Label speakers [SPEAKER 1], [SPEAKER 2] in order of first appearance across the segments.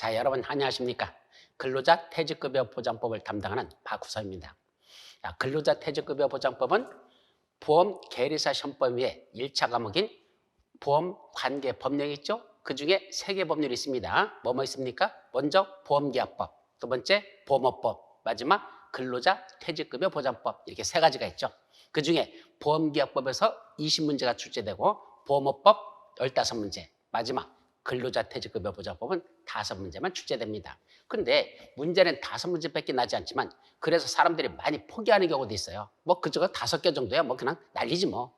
[SPEAKER 1] 자, 여러분 안녕하십니까? 근로자 퇴직급여 보장법을 담당하는 박후서입니다. 자, 근로자 퇴직급여 보장법은 보험 계리사 시험법 위에 1차 과목인 보험 관계 법령이 있죠? 그 중에 3개 법률이 있습니다. 뭐뭐 있습니까? 먼저 보험계약법, 두 번째 보험업법, 마지막 근로자 퇴직급여 보장법, 이렇게 3가지가 있죠. 그 중에 보험계약법에서 20문제가 출제되고 보험업법 15문제, 마지막 근로자 퇴직급여 보장법은 5문제만 출제됩니다. 근데 문제는 5문제밖에 나지 않지만 그래서 사람들이 많이 포기하는 경우도 있어요. 뭐 그저거 5개 정도야 뭐 그냥 난리지 뭐.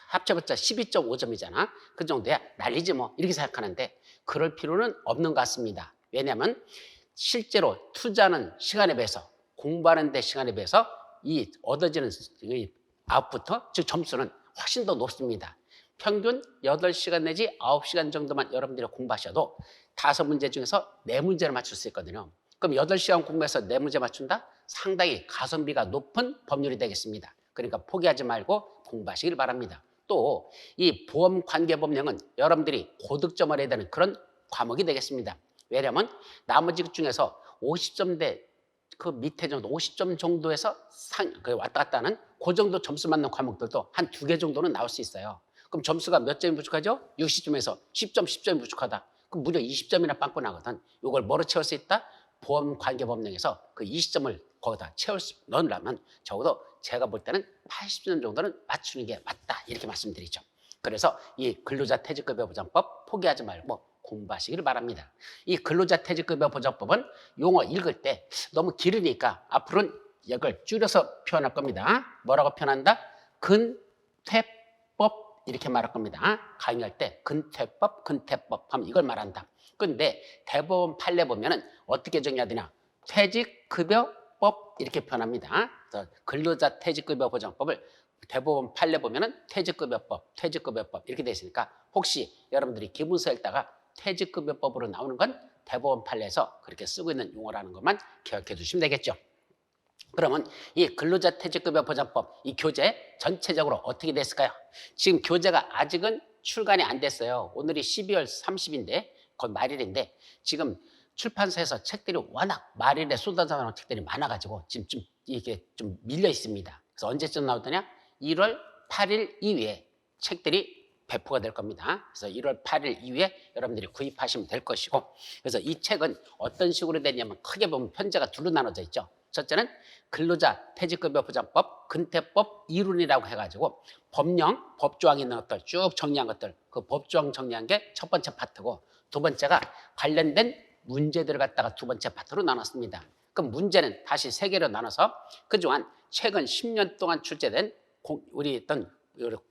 [SPEAKER 1] 합쳐봤자 12.5점이잖아. 그 정도야 난리지 뭐 이렇게 생각하는데 그럴 필요는 없는 것 같습니다. 왜냐하면 실제로 투자하는 시간에 비해서 공부하는 데 시간에 비해서 이 얻어지는 이 아웃부터 즉 점수는 훨씬 더 높습니다. 평균 8시간 내지 9시간 정도만 여러분들이 공부하셔도 5문제 중에서 4문제를 맞출 수 있거든요. 그럼 8시간 공부해서 4문제 맞춘다? 상당히 가성비가 높은 법률이 되겠습니다. 그러니까 포기하지 말고 공부하시길 바랍니다. 또 이 보험관계법령은 여러분들이 고득점을 해야 되는 그런 과목이 되겠습니다. 왜냐하면 나머지 중에서 50점대 그 밑에 정도 50점 정도에서 왔다 갔다 하는 그 정도 점수 맞는 과목들도 한 2개 정도는 나올 수 있어요. 그럼 점수가 몇 점이 부족하죠? 60점에서 10점, 10점이 부족하다. 그럼 무려 20점이나 빵꾸 나거든. 이걸 뭐로 채울 수 있다? 보험관계법령에서 그 20점을 거기다 넣으려면 적어도 제가 볼 때는 80점 정도는 맞추는 게 맞다. 이렇게 말씀드리죠. 그래서 이 근로자 퇴직급여 보장법 포기하지 말고 공부하시기를 바랍니다. 이 근로자 퇴직급여 보장법은 용어 읽을 때 너무 길으니까 앞으로는 이걸 줄여서 표현할 겁니다. 뭐라고 표현한다? 근퇴법 이렇게 말할 겁니다. 강의할 때 근퇴법, 근퇴법 하면 이걸 말한다. 근데 대법원 판례 보면은 어떻게 정의해야 되냐? 퇴직급여법 이렇게 표현합니다. 그래서 근로자 퇴직급여 보장법을 대법원 판례 보면은 퇴직급여법 이렇게 되어 있으니까 혹시 여러분들이 기분서 읽다가 퇴직급여법으로 나오는 건 대법원 판례에서 그렇게 쓰고 있는 용어라는 것만 기억해 두시면 되겠죠. 그러면 이 근로자 퇴직급여 보장법 이 교재 전체적으로 어떻게 됐을까요? 지금 교재가 아직은 출간이 안 됐어요. 오늘이 12월 30일인데 거의 말일인데 지금 출판사에서 책들이 워낙 말일에 쏟아져 나오는 책들이 많아가지고 지금 좀 이게 좀 밀려 있습니다. 그래서 언제쯤 나오더냐? 1월 8일 이후에 책들이 배포가 될 겁니다. 그래서 1월 8일 이후에 여러분들이 구입하시면 될 것이고, 그래서 이 책은 어떤 식으로 되냐면 크게 보면 편제가 둘로 나눠져 있죠. 첫째는 근로자 퇴직급여 보장법, 근퇴법 이론이라고 해가지고 법령, 법조항이 있는 것들 쭉 정리한 것들, 그 법조항 정리한 게 첫 번째 파트고, 두 번째가 관련된 문제들을 갖다가 두 번째 파트로 나눴습니다. 그럼 문제는 다시 3개로 나눠서 그동안 최근 10년 동안 출제된 우리 어떤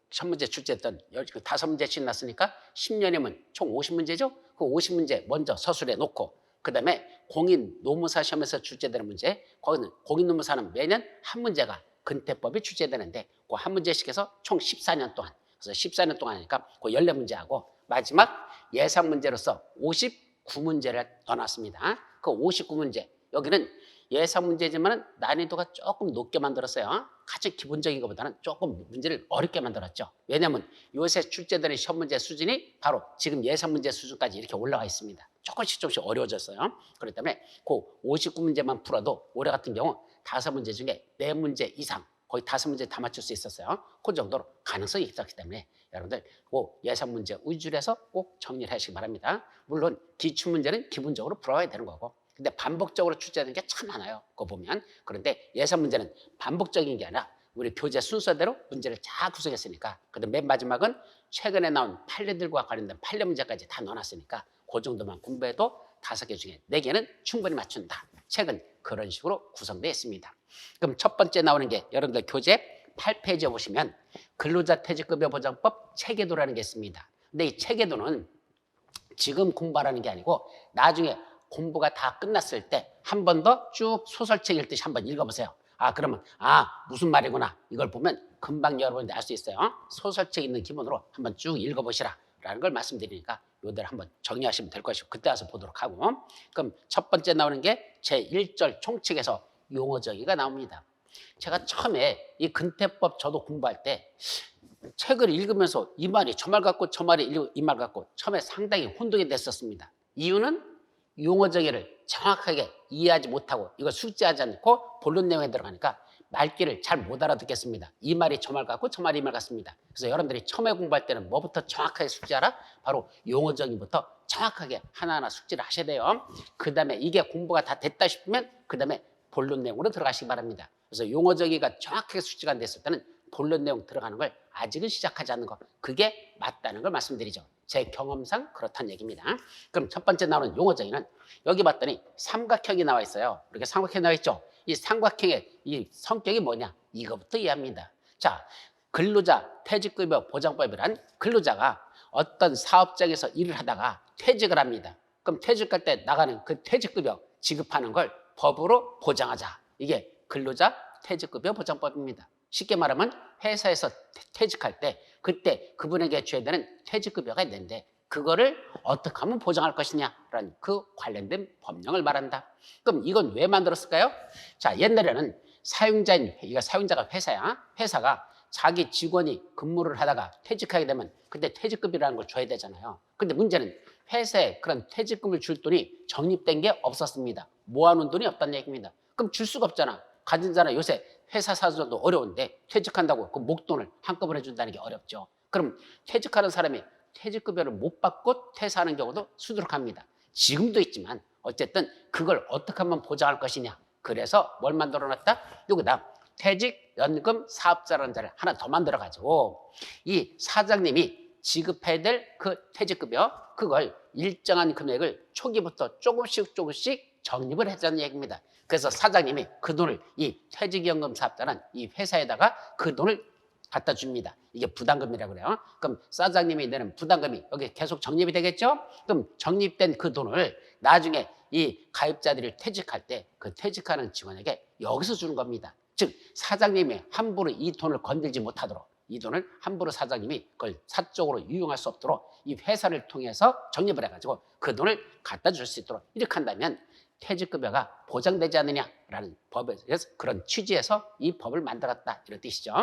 [SPEAKER 1] 시험문제 출제했던 5문제씩 났으니까 10년이면 총 50문제죠? 그 50문제 먼저 서술해 놓고 그 다음에 공인노무사 시험에서 출제되는 문제, 거기는 공인노무사는 매년 한 문제가 근퇴법이 출제되는데 그 한 문제씩 해서 총 14년 동안, 그래서 14년 동안 하니까 그 14문제하고 마지막 예상 문제로서 59문제를 넣어놨습니다. 그 59문제, 여기는 예상 문제지만 난이도가 조금 높게 만들었어요. 가장 기본적인 것보다는 조금 문제를 어렵게 만들었죠. 왜냐하면 요새 출제되는 시험 문제 수준이 바로 지금 예상 문제 수준까지 이렇게 올라가 있습니다. 조금씩 어려워졌어요. 그렇기 때문에 그 59문제만 풀어도 올해 같은 경우 5문제 중에 4문제 이상, 거의 5문제 다 맞출 수 있었어요. 그 정도로 가능성이 있었기 때문에 여러분들 그 예상 문제 위주로 해서 꼭 정리를 하시기 바랍니다. 물론 기출문제는 기본적으로 풀어야 되는 거고, 근데 반복적으로 출제되는 게 참 많아요. 그거 보면. 그런데 예상 문제는 반복적인 게 아니라 우리 교재 순서대로 문제를 잘 구성했으니까, 그다음 맨 마지막은 최근에 나온 판례들과 관련된 판례 문제까지 다 넣어놨으니까 그 정도만 공부해도 5개 중에 4개는 충분히 맞춘다. 책은 그런 식으로 구성되어 있습니다. 그럼 첫 번째 나오는 게 여러분들 교재 8페이지에 보시면 근로자 퇴직급여 보장법 체계도라는 게 있습니다. 근데 이 체계도는 지금 공부하라는 게 아니고 나중에 공부가 다 끝났을 때 한 번 더 쭉 소설책 읽듯이 한번 읽어보세요. 그러면 무슨 말이구나 이걸 보면 금방 여러분들 알 수 있어요. 소설책 읽는 기본으로 한번 쭉 읽어보시라 라는 걸 말씀드리니까 요대로 한번 정리하시면 될 것이고 그때 와서 보도록 하고, 그럼 첫 번째 나오는 게 제1절 총칙에서 용어 정의가 나옵니다. 제가 처음에 이 근퇴법 저도 공부할 때 책을 읽으면서 이 말이 저 말 같고 저 말이 이 말 같고 처음에 상당히 혼동이 됐었습니다. 이유는 용어 정의를 정확하게 이해하지 못하고 이거 숙지하지 않고 본론 내용에 들어가니까 말귀를 잘 못 알아듣겠습니다. 이 말이 저 말 같고 저 말이 이 말 같습니다. 그래서 여러분들이 처음에 공부할 때는 뭐부터 정확하게 숙지하라? 바로 용어 정의부터 정확하게 하나하나 숙지를 하셔야 돼요. 그 다음에 이게 공부가 다 됐다 싶으면 그 다음에 본론 내용으로 들어가시기 바랍니다. 그래서 용어 정의가 정확하게 숙지가 안 됐을 때는 본론 내용 들어가는 걸 아직은 시작하지 않는 거, 그게 맞다는 걸 말씀드리죠. 제 경험상 그렇다는 얘기입니다. 그럼 첫 번째 나오는 용어 정의는 여기 봤더니 삼각형이 나와 있어요. 이렇게 삼각형이 나와 있죠. 이 삼각형의 이 성격이 뭐냐? 이거부터 이해합니다. 자, 근로자 퇴직급여 보장법이란 근로자가 어떤 사업장에서 일을 하다가 퇴직을 합니다. 그럼 퇴직할 때 나가는 그 퇴직급여 지급하는 걸 법으로 보장하자. 이게 근로자 퇴직급여 보장법입니다. 쉽게 말하면 회사에서 퇴직할 때 그때 그분에게 줘야 되는 퇴직급여가 있는데 그거를 어떻게 하면 보장할 것이냐라는 그 관련된 법령을 말한다. 그럼 이건 왜 만들었을까요? 자, 옛날에는 사용자인, 이거 사용자가 회사야. 회사가 자기 직원이 근무를 하다가 퇴직하게 되면 그때 퇴직급이라는 걸 줘야 되잖아요. 근데 문제는 회사에 그런 퇴직금을 줄 돈이 적립된 게 없었습니다. 모아놓은 돈이 없다는 얘기입니다. 그럼 줄 수가 없잖아. 가진 자는 요새 회사 사정도 어려운데 퇴직한다고 그 목돈을 한꺼번에 준다는 게 어렵죠. 그럼 퇴직하는 사람이 퇴직급여를 못 받고 퇴사하는 경우도 수두룩합니다. 지금도 있지만 어쨌든 그걸 어떻게 하면 보장할 것이냐. 그래서 뭘 만들어놨다? 여기다 퇴직연금 사업자라는 자를 하나 더 만들어가지고 이 사장님이 지급해야 될 그 퇴직급여 그걸 일정한 금액을 초기부터 조금씩 적립을 했다는 얘기입니다. 그래서 사장님이 그 돈을 이 퇴직연금 사업자는 이 회사에다가 그 돈을 갖다 줍니다. 이게 부담금이라고 그래요. 그럼 사장님이 내는 부담금이 여기 계속 적립이 되겠죠? 그럼 적립된 그 돈을 나중에 이 가입자들이 퇴직할 때 그 퇴직하는 직원에게 여기서 주는 겁니다. 즉 사장님이 함부로 이 돈을 건들지 못하도록 이 돈을 함부로 사장님이 그걸 사적으로 유용할 수 없도록 이 회사를 통해서 적립을 해가지고 그 돈을 갖다 줄 수 있도록 이렇게 한다면 퇴직급여가 보장되지 않느냐라는 법에서 그런 취지에서 이 법을 만들었다 이런 뜻이죠.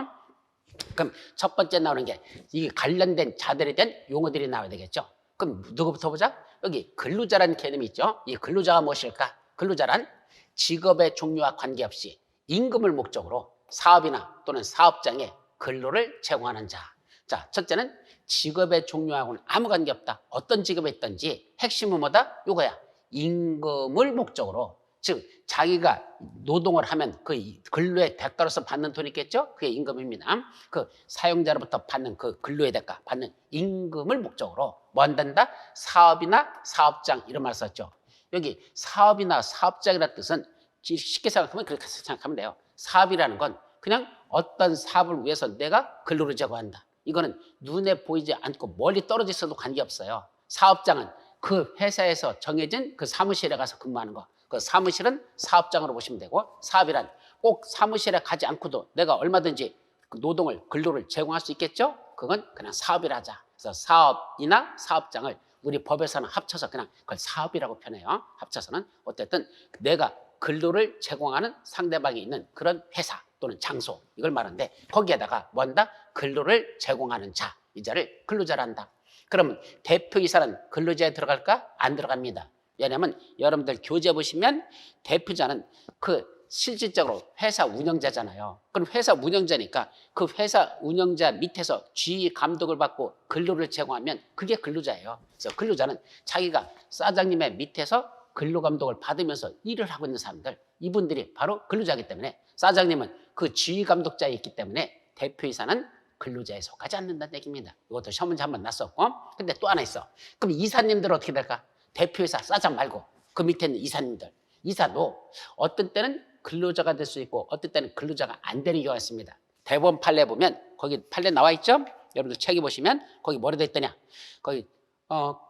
[SPEAKER 1] 그럼 첫 번째 나오는 게 이 관련된 자들에 대한 용어들이 나와야 되겠죠. 그럼 누구부터 보자? 여기 근로자라는 개념이 있죠. 이 근로자가 무엇일까? 근로자란 직업의 종류와 관계없이 임금을 목적으로 사업이나 또는 사업장에 근로를 제공하는 자. 자, 첫째는 직업의 종류하고는 아무 관계없다. 어떤 직업에 있든지 핵심은 뭐다? 요거야. 임금을 목적으로, 즉 자기가 노동을 하면 그 근로의 대가로서 받는 돈이 있겠죠? 그게 임금입니다. 그 사용자로부터 받는 그 근로의 대가, 받는 임금을 목적으로 뭐 한단다? 사업이나 사업장 이런 말 썼죠. 여기 사업이나 사업장이라는 뜻은 쉽게 생각하면 그렇게 생각하면 돼요. 사업이라는 건 그냥 어떤 사업을 위해서 내가 근로를 제공한다. 이거는 눈에 보이지 않고 멀리 떨어져 있어도 관계없어요. 사업장은 그 회사에서 정해진 그 사무실에 가서 근무하는 거. 그 사무실은 사업장으로 보시면 되고 사업이란 꼭 사무실에 가지 않고도 내가 얼마든지 그 노동을 근로를 제공할 수 있겠죠? 그건 그냥 사업이라 하자. 그래서 사업이나 사업장을 우리 법에서는 합쳐서 그냥 그걸 사업이라고 표현해요. 합쳐서는 어쨌든 내가 근로를 제공하는 상대방이 있는 그런 회사 또는 장소 이걸 말하는데 거기에다가 뭔다? 근로를 제공하는 자, 이 자를 근로자라 한다. 그러면 대표이사는 근로자에 들어갈까? 안 들어갑니다. 왜냐하면 여러분들 교재 보시면 대표자는 그 실질적으로 회사 운영자잖아요. 그럼 회사 운영자니까 그 회사 운영자 밑에서 지휘 감독을 받고 근로를 제공하면 그게 근로자예요. 그래서 근로자는 자기가 사장님의 밑에서 근로 감독을 받으면서 일을 하고 있는 사람들, 이분들이 바로 근로자이기 때문에 사장님은 그 지휘 감독자에 있기 때문에 대표이사는 근로자에 속하지 않는다는 얘기입니다. 이것도 시험 문제 한번 났었고, 근데 또 하나 있어. 그럼 이사님들은 어떻게 될까? 대표이사, 사장 말고 그 밑에 있는 이사님들. 이사도 어떤 때는 근로자가 될 수 있고 어떤 때는 근로자가 안 되는 경우가 있습니다. 대법원 판례 보면 거기 판례 나와 있죠? 여러분들 책에 보시면 거기 뭐라 돼 있더냐? 거기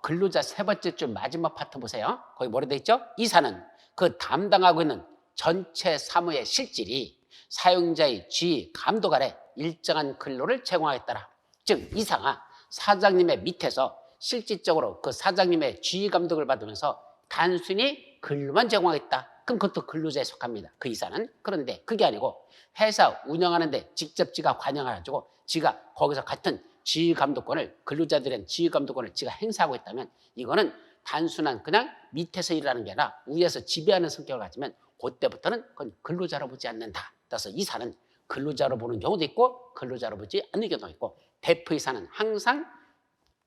[SPEAKER 1] 근로자 세 번째 줄 마지막 파트 보세요. 거기 뭐라 돼 있죠? 이사는 그 담당하고 있는 전체 사무의 실질이 사용자의 지휘, 감독 아래 일정한 근로를 제공하겠다라. 즉 이사가 사장님의 밑에서 실질적으로 그 사장님의 지휘 감독을 받으면서 단순히 근로만 제공하겠다. 그럼 그것도 근로자에 속합니다. 그 이사는. 그런데 그게 아니고 회사 운영하는데 직접 지가 관여해가지고 지가 거기서 같은 지휘 감독권을, 근로자들은 지휘 감독권을 지가 행사하고 있다면 이거는 단순한 그냥 밑에서 일하는 게 아니라 위에서 지배하는 성격을 가지면 그때부터는 그건 근로자로 보지 않는다. 따라서 이사는 근로자로 보는 경우도 있고 근로자로 보지 않는 경우도 있고 대표이사는 항상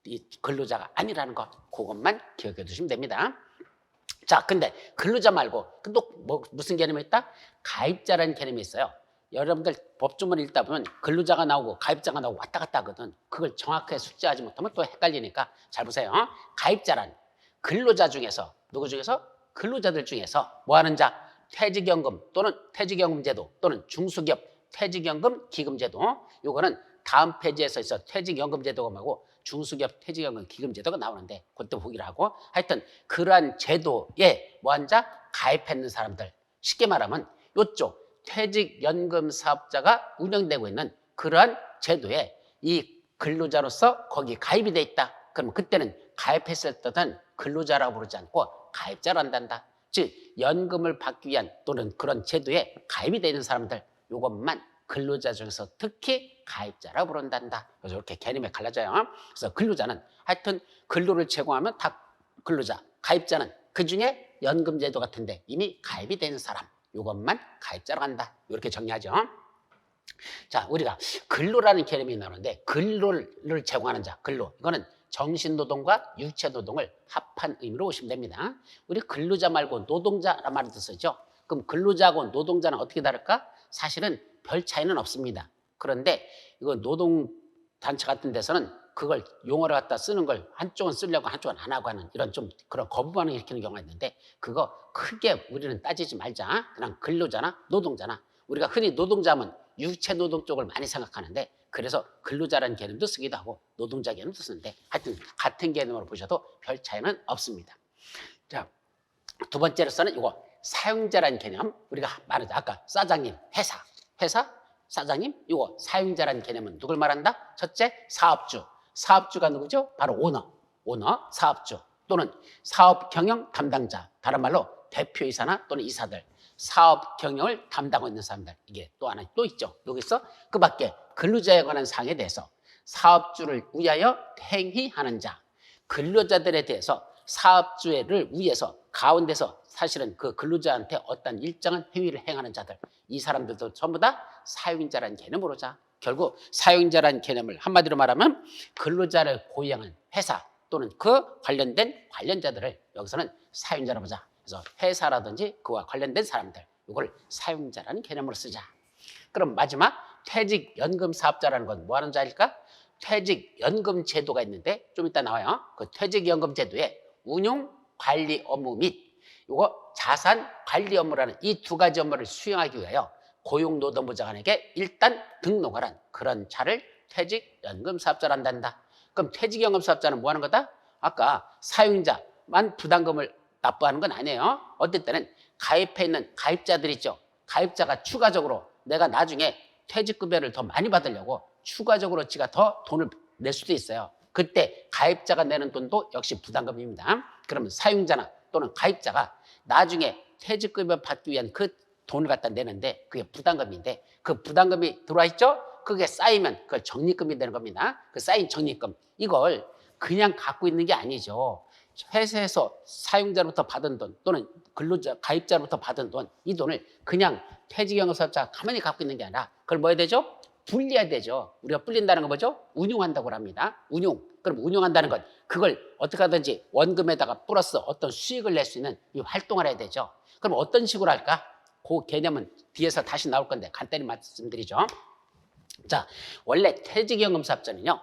[SPEAKER 1] 이 근로자가 아니라는 거 그것만 기억해 두시면 됩니다. 자, 근데 근로자 말고 또 무슨 개념이 있다? 가입자라는 개념이 있어요. 여러분들 법조문 읽다 보면 근로자가 나오고 가입자가 나오고 왔다 갔다 하거든. 그걸 정확하게 숙지하지 못하면 또 헷갈리니까 잘 보세요. 가입자란 근로자 중에서 누구 중에서? 근로자들 중에서 뭐 하는 자? 퇴직연금 또는 퇴직연금제도 또는 중소기업 퇴직연금 기금제도. 요거는 다음 페이지에서 있어 퇴직연금제도가 뭐고 중소기업 퇴직연금 기금제도가 나오는데 그것도 보기로 하고 하여튼 그러한 제도에 뭐한 자? 가입했는 사람들. 쉽게 말하면 요쪽 퇴직연금 사업자가 운영되고 있는 그러한 제도에 이 근로자로서 거기 가입이 돼 있다. 그러면 그때는 가입했을 때는 근로자라고 부르지 않고 가입자로 한단다. 즉 연금을 받기 위한 또는 그런 제도에 가입이 되어 있는 사람들 이것만 근로자 중에서 특히 가입자라고 부른단다. 그래서 이렇게 개념이 갈라져요. 그래서 근로자는 하여튼 근로를 제공하면 다 근로자, 가입자는 그중에 연금제도 같은데 이미 가입이 되는 사람 이것만 가입자로 한다. 이렇게 정리하죠. 자, 우리가 근로라는 개념이 나오는데 근로를 제공하는 자, 근로 이거는 정신노동과 육체노동을 합한 의미로 보시면 됩니다. 우리 근로자 말고 노동자란 말을 쓰죠. 그럼 근로자하고 노동자는 어떻게 다를까? 사실은 별 차이는 없습니다. 그런데 이거 노동단체 같은 데서는 그걸 용어를 갖다 쓰는 걸 한쪽은 쓰려고 한쪽은 안 하고 하는 이런 좀 그런 거부 반응을 일으키는 경우가 있는데 그거 크게 우리는 따지지 말자. 그냥 근로자나 노동자나 우리가 흔히 노동자면 육체노동 쪽을 많이 생각하는데 그래서 근로자라는 개념도 쓰기도 하고 노동자 개념도 쓰는데 하여튼 같은 개념으로 보셔도 별 차이는 없습니다. 자, 두 번째로서는 이거 사용자라는 개념 우리가 말하죠. 아까 사장님, 회사, 사장님 이거 사용자라는 개념은 누굴 말한다? 첫째, 사업주가 누구죠? 바로 오너, 사업주 또는 사업 경영 담당자 다른 말로 대표이사나 또는 이사들 사업 경영을 담당하고 있는 사람들 이게 또 하나 또 있죠. 여기서 그 밖에 근로자에 관한 사항에 대해서 사업주를 위하여 행위하는 자 근로자들에 대해서 사업주를 위해서 가운데서 사실은 그 근로자한테 어떤 일정한 행위를 행하는 자들 이 사람들도 전부 다 사용자라는 개념으로 자 결국 사용자라는 개념을 한마디로 말하면 근로자를 고용하는 회사 또는 그 관련된 관련자들을 여기서는 사용자로 보자. 그래서 회사라든지 그와 관련된 사람들 이걸 사용자라는 개념으로 쓰자. 그럼 마지막 퇴직연금 사업자라는 건 뭐 하는 자일까? 퇴직연금 제도가 있는데 좀 이따 나와요. 그 퇴직연금 제도의 운용 관리 업무 및 이거 자산 관리 업무라는 이 두 가지 업무를 수행하기 위하여 고용노동부 장관에게 일단 등록을 한 그런 자를 퇴직연금 사업자로 한단다. 그럼 퇴직연금 사업자는 뭐 하는 거다? 아까 사용자만 부담금을 납부하는 건 아니에요. 어떨 때는 가입해 있는 가입자들 있죠. 가입자가 추가적으로 내가 나중에 퇴직급여를 더 많이 받으려고 추가적으로 지가 더 돈을 낼 수도 있어요. 그때 가입자가 내는 돈도 역시 부담금입니다. 그러면 사용자나 또는 가입자가 나중에 퇴직급여 받기 위한 그 돈을 갖다 내는데 그게 부담금인데 그 부담금이 들어와 있죠? 그게 쌓이면 그걸 적립금이 되는 겁니다. 그 쌓인 적립금 이걸 그냥 갖고 있는 게 아니죠. 회사에서 사용자로부터 받은 돈 또는 근로자 가입자로부터 받은 돈 이 돈을 그냥 퇴직연금 사업자가 가만히 갖고 있는 게 아니라 그걸 뭐 해야 되죠? 불려야 되죠. 우리가 불린다는 건 뭐죠? 운용한다고 합니다. 운용. 그럼 운용한다는 건 그걸 어떻게 하든지 원금에다가 플러스 어떤 수익을 낼 수 있는 이 활동을 해야 되죠. 그럼 어떤 식으로 할까? 그 개념은 뒤에서 다시 나올 건데 간단히 말씀드리죠. 자, 원래 퇴직연금 사업자는요.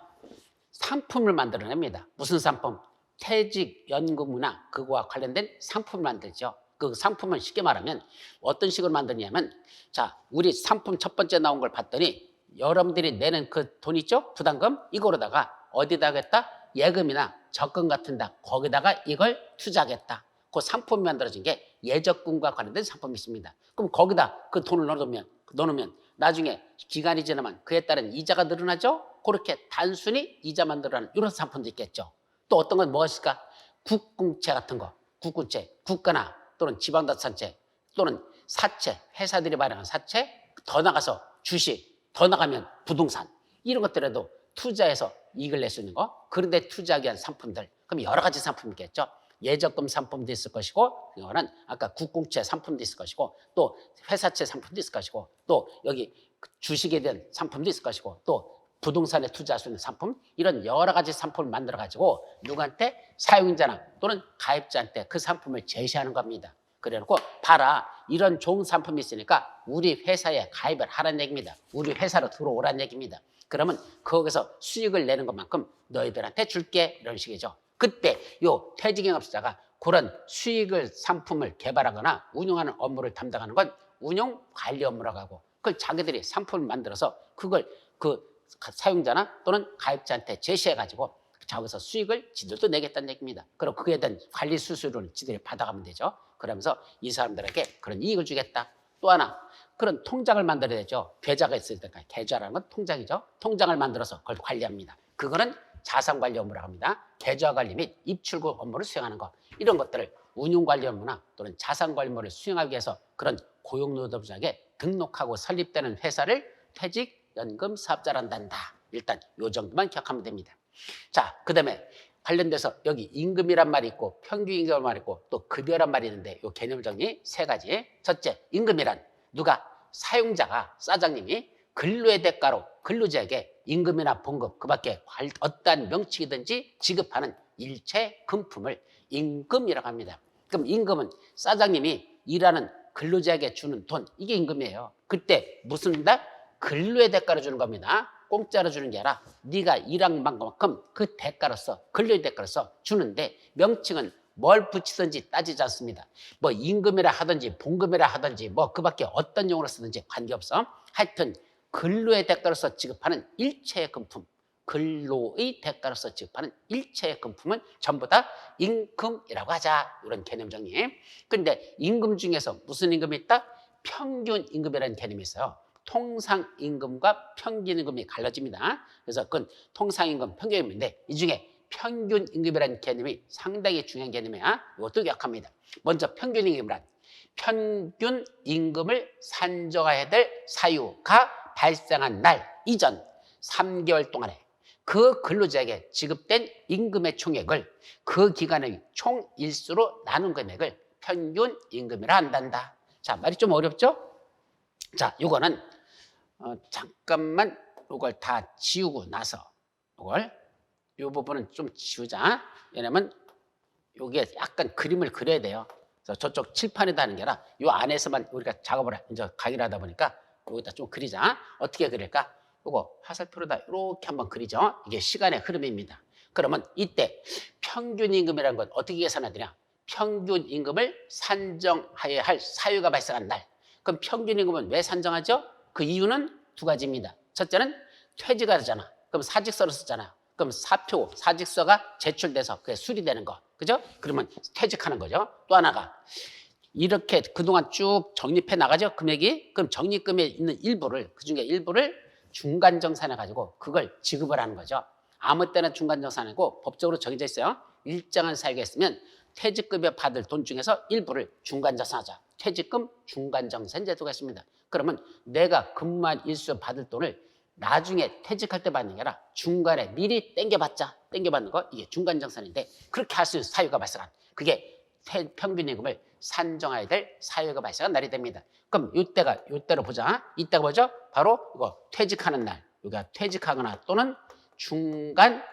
[SPEAKER 1] 상품을 만들어냅니다. 무슨 상품? 퇴직연금이나 그거와 관련된 상품을 만들죠. 그 상품은 쉽게 말하면 어떤 식으로 만드냐면 자, 우리 상품 첫 번째 나온 걸 봤더니 여러분들이 내는 그 돈 있죠? 부담금? 이거로다가 어디다 하겠다? 예금이나 적금 같은 데 거기다가 이걸 투자하겠다. 그 상품이 만들어진 게 예적금과 관련된 상품이 있습니다. 그럼 거기다 그 돈을 넣어놓으면 나중에 기간이 지나면 그에 따른 이자가 늘어나죠? 그렇게 단순히 이자만 늘어나는 이런 상품도 있겠죠. 또 어떤 건 뭐가 있을까? 국공채 같은 거, 국공채, 국가나 또는 지방자치단체 또는 사채, 회사들이 마련한 사채, 더 나가서 주식, 더 나가면 부동산 이런 것들에도 투자해서 이익을 낼 수 있는 거 그런데 투자하기 위한 상품들 그럼 여러 가지 상품이 있겠죠. 예적금 상품도 있을 것이고, 이거는 아까 국공채 상품도 있을 것이고, 또 회사채 상품도 있을 것이고, 또 여기 주식에 대한 상품도 있을 것이고, 또 부동산에 투자할 수 있는 상품, 이런 여러 가지 상품을 만들어 가지고 누구한테? 사용자나 또는 가입자한테 그 상품을 제시하는 겁니다. 그래놓고 봐라, 이런 좋은 상품이 있으니까 우리 회사에 가입을 하라는 얘기입니다. 우리 회사로 들어오라는 얘기입니다. 그러면 거기서 수익을 내는 것만큼 너희들한테 줄게, 이런 식이죠. 그때 요 퇴직영업자가 그런 수익을 상품을 개발하거나 운영하는 업무를 담당하는 건 운영 관리 업무라고 하고, 그걸 자기들이 상품을 만들어서 그걸 그 사용자나 또는 가입자한테 제시해가지고 저기서 수익을 지들도 내겠다는 얘기입니다. 그리고 그에 대한 관리 수수료는 지들이 받아가면 되죠. 그러면서 이 사람들에게 그런 이익을 주겠다. 또 하나, 그런 통장을 만들어야 되죠. 계좌가 있을 때까, 계좌라는 건 통장이죠. 통장을 만들어서 그걸 관리합니다. 그거는 자산관리 업무라고 합니다. 계좌관리 및 입출구 업무를 수행하는 것, 이런 것들을 운용관리 업무나 또는 자산관리 업무를 수행하기 위해서 그런 고용노동부장에 등록하고 설립되는 회사를 퇴직연금 사업자란다 한다. 일단 요 정도만 기억하면 됩니다. 자, 그 다음에 관련돼서 여기 임금이란 말이 있고 평균임금이란 말이 있고 또 급여란 말이 있는데 요 개념 정리 세 가지. 첫째, 임금이란 누가? 사용자가, 사장님이 근로의 대가로 근로자에게 임금이나 봉급, 그 밖에 어떠한 명칭이든지 지급하는 일체 금품을 임금이라고 합니다. 그럼 임금은 사장님이 일하는 근로자에게 주는 돈, 이게 임금이에요. 그때 무슨 다 근로의 대가로 주는 겁니다. 공짜로 주는 게 아니라 네가 일한 만큼 그 대가로서, 근로의 대가로서 주는데 명칭은 뭘 붙이든지 따지지 않습니다. 뭐 임금이라 하든지 봉급이라 하든지 뭐 그 밖에 어떤 용어로 쓰든지 관계없어. 하여튼 근로의 대가로서 지급하는 일체의 금품, 근로의 대가로서 지급하는 일체의 금품은 전부 다 임금이라고 하자. 이런 개념 정리. 그런데 임금 중에서 무슨 임금이 있다? 평균 임금이라는 개념이 있어요. 통상임금과 평균임금이 갈라집니다. 그래서 그건 통상임금, 평균임금인데 이 중에 평균임금이라는 개념이 상당히 중요한 개념이야. 이것도 기억합니다. 먼저 평균임금이란 평균임금을 산정해야 될 사유가 발생한 날 이전 3개월 동안에 그 근로자에게 지급된 임금의 총액을 그 기간의 총 일수로 나눈 금액을 평균임금이라 한단다. 자, 말이 좀 어렵죠? 자, 요거는 잠깐만 이걸 다 지우고 나서 이 부분은 좀 지우자. 왜냐면 여기에 약간 그림을 그려야 돼요. 그래서 저쪽 칠판에다 하는 게 아니라 이 안에서만 우리가 작업을 이제 강의를 하다 보니까 여기다 좀 그리자. 어떻게 그릴까? 요거 화살표로다 이렇게 한번 그리죠. 이게 시간의 흐름입니다. 그러면 이때 평균임금이라는 건 어떻게 계산하느냐? 평균임금을 산정해야 할 사유가 발생한 날. 그럼 평균임금은 왜 산정하죠? 그 이유는 두 가지입니다. 첫째는 퇴직하잖아. 그럼 사직서를 쓰잖아요. 그럼 사표, 사직서가 제출돼서 그게 수리되는 거. 그죠? 그러면 퇴직하는 거죠. 또 하나가 이렇게 그동안 쭉 적립해 나가죠. 금액이. 그럼 적립금에 있는 일부를, 그중에 일부를 중간정산해 가지고 그걸 지급을 하는 거죠. 아무 때나 중간정산하고 법적으로 정해져 있어요. 일정한 사유가 있으면 퇴직급여 받을 돈 중에서 일부를 중간정산하자. 퇴직금 중간정산 제도가 있습니다. 그러면 내가 근무한 일수 받을 돈을 나중에 퇴직할 때 받는 게 아니라 중간에 미리 땡겨받는 거, 이게 중간정산인데 그렇게 할 수 있는 사유가 발생한, 그게 평균임금을 산정해야 될 사유가 발생한 날이 됩니다. 그럼 이때로 보자. 이때가 뭐죠? 바로 이거 퇴직하는 날. 우리가 퇴직하거나 또는 중간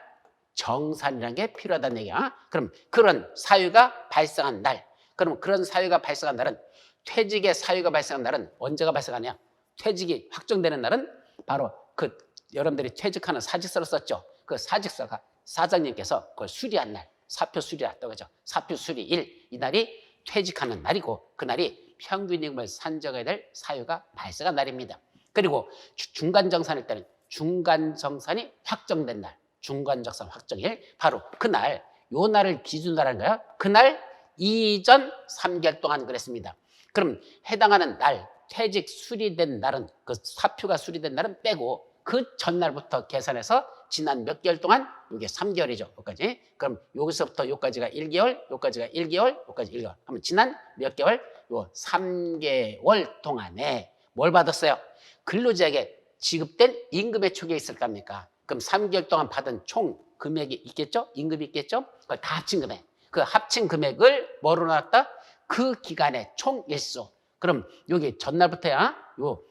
[SPEAKER 1] 정산이라는 게 필요하다는 얘기야. 그럼 그런 사유가 발생한 날. 그럼 그런 사유가 발생한 날은, 퇴직의 사유가 발생한 날은 언제가 발생하냐? 퇴직이 확정되는 날은 바로 그 여러분들이 퇴직하는 사직서를 썼죠. 그 사직서가 사장님께서 그걸 수리한 날, 사표 수리했다고 하죠. 사표 수리일, 이 날이 퇴직하는 날이고 그날이 평균임금을 산정해야 될 사유가 발생한 날입니다. 그리고 중간정산일 때는 중간정산이 확정된 날, 중간정산 확정일, 바로 그날, 요 날을 기준으로 하는 거야. 그날 이전 3개월 동안 그랬습니다. 그럼 해당하는 날, 퇴직 수리된 날은, 그 사표가 수리된 날은 빼고 그 전날부터 계산해서 지난 몇 개월 동안, 이게 3개월이죠. 여기까지. 그럼 여기서부터 여기까지가 1개월, 여기까지가 1개월, 여기까지 1개월. 그러면 지난 몇 개월? 요 3개월 동안에 뭘 받았어요? 근로자에게 지급된 임금의 총액이 있을 겁니까? 그럼 3개월 동안 받은 총 금액이 있겠죠? 임금이 있겠죠? 그걸 다 합친 금액. 그 합친 금액을 뭐로 나왔다? 그 기간의 총 일수. 그럼 여기 전날부터야 요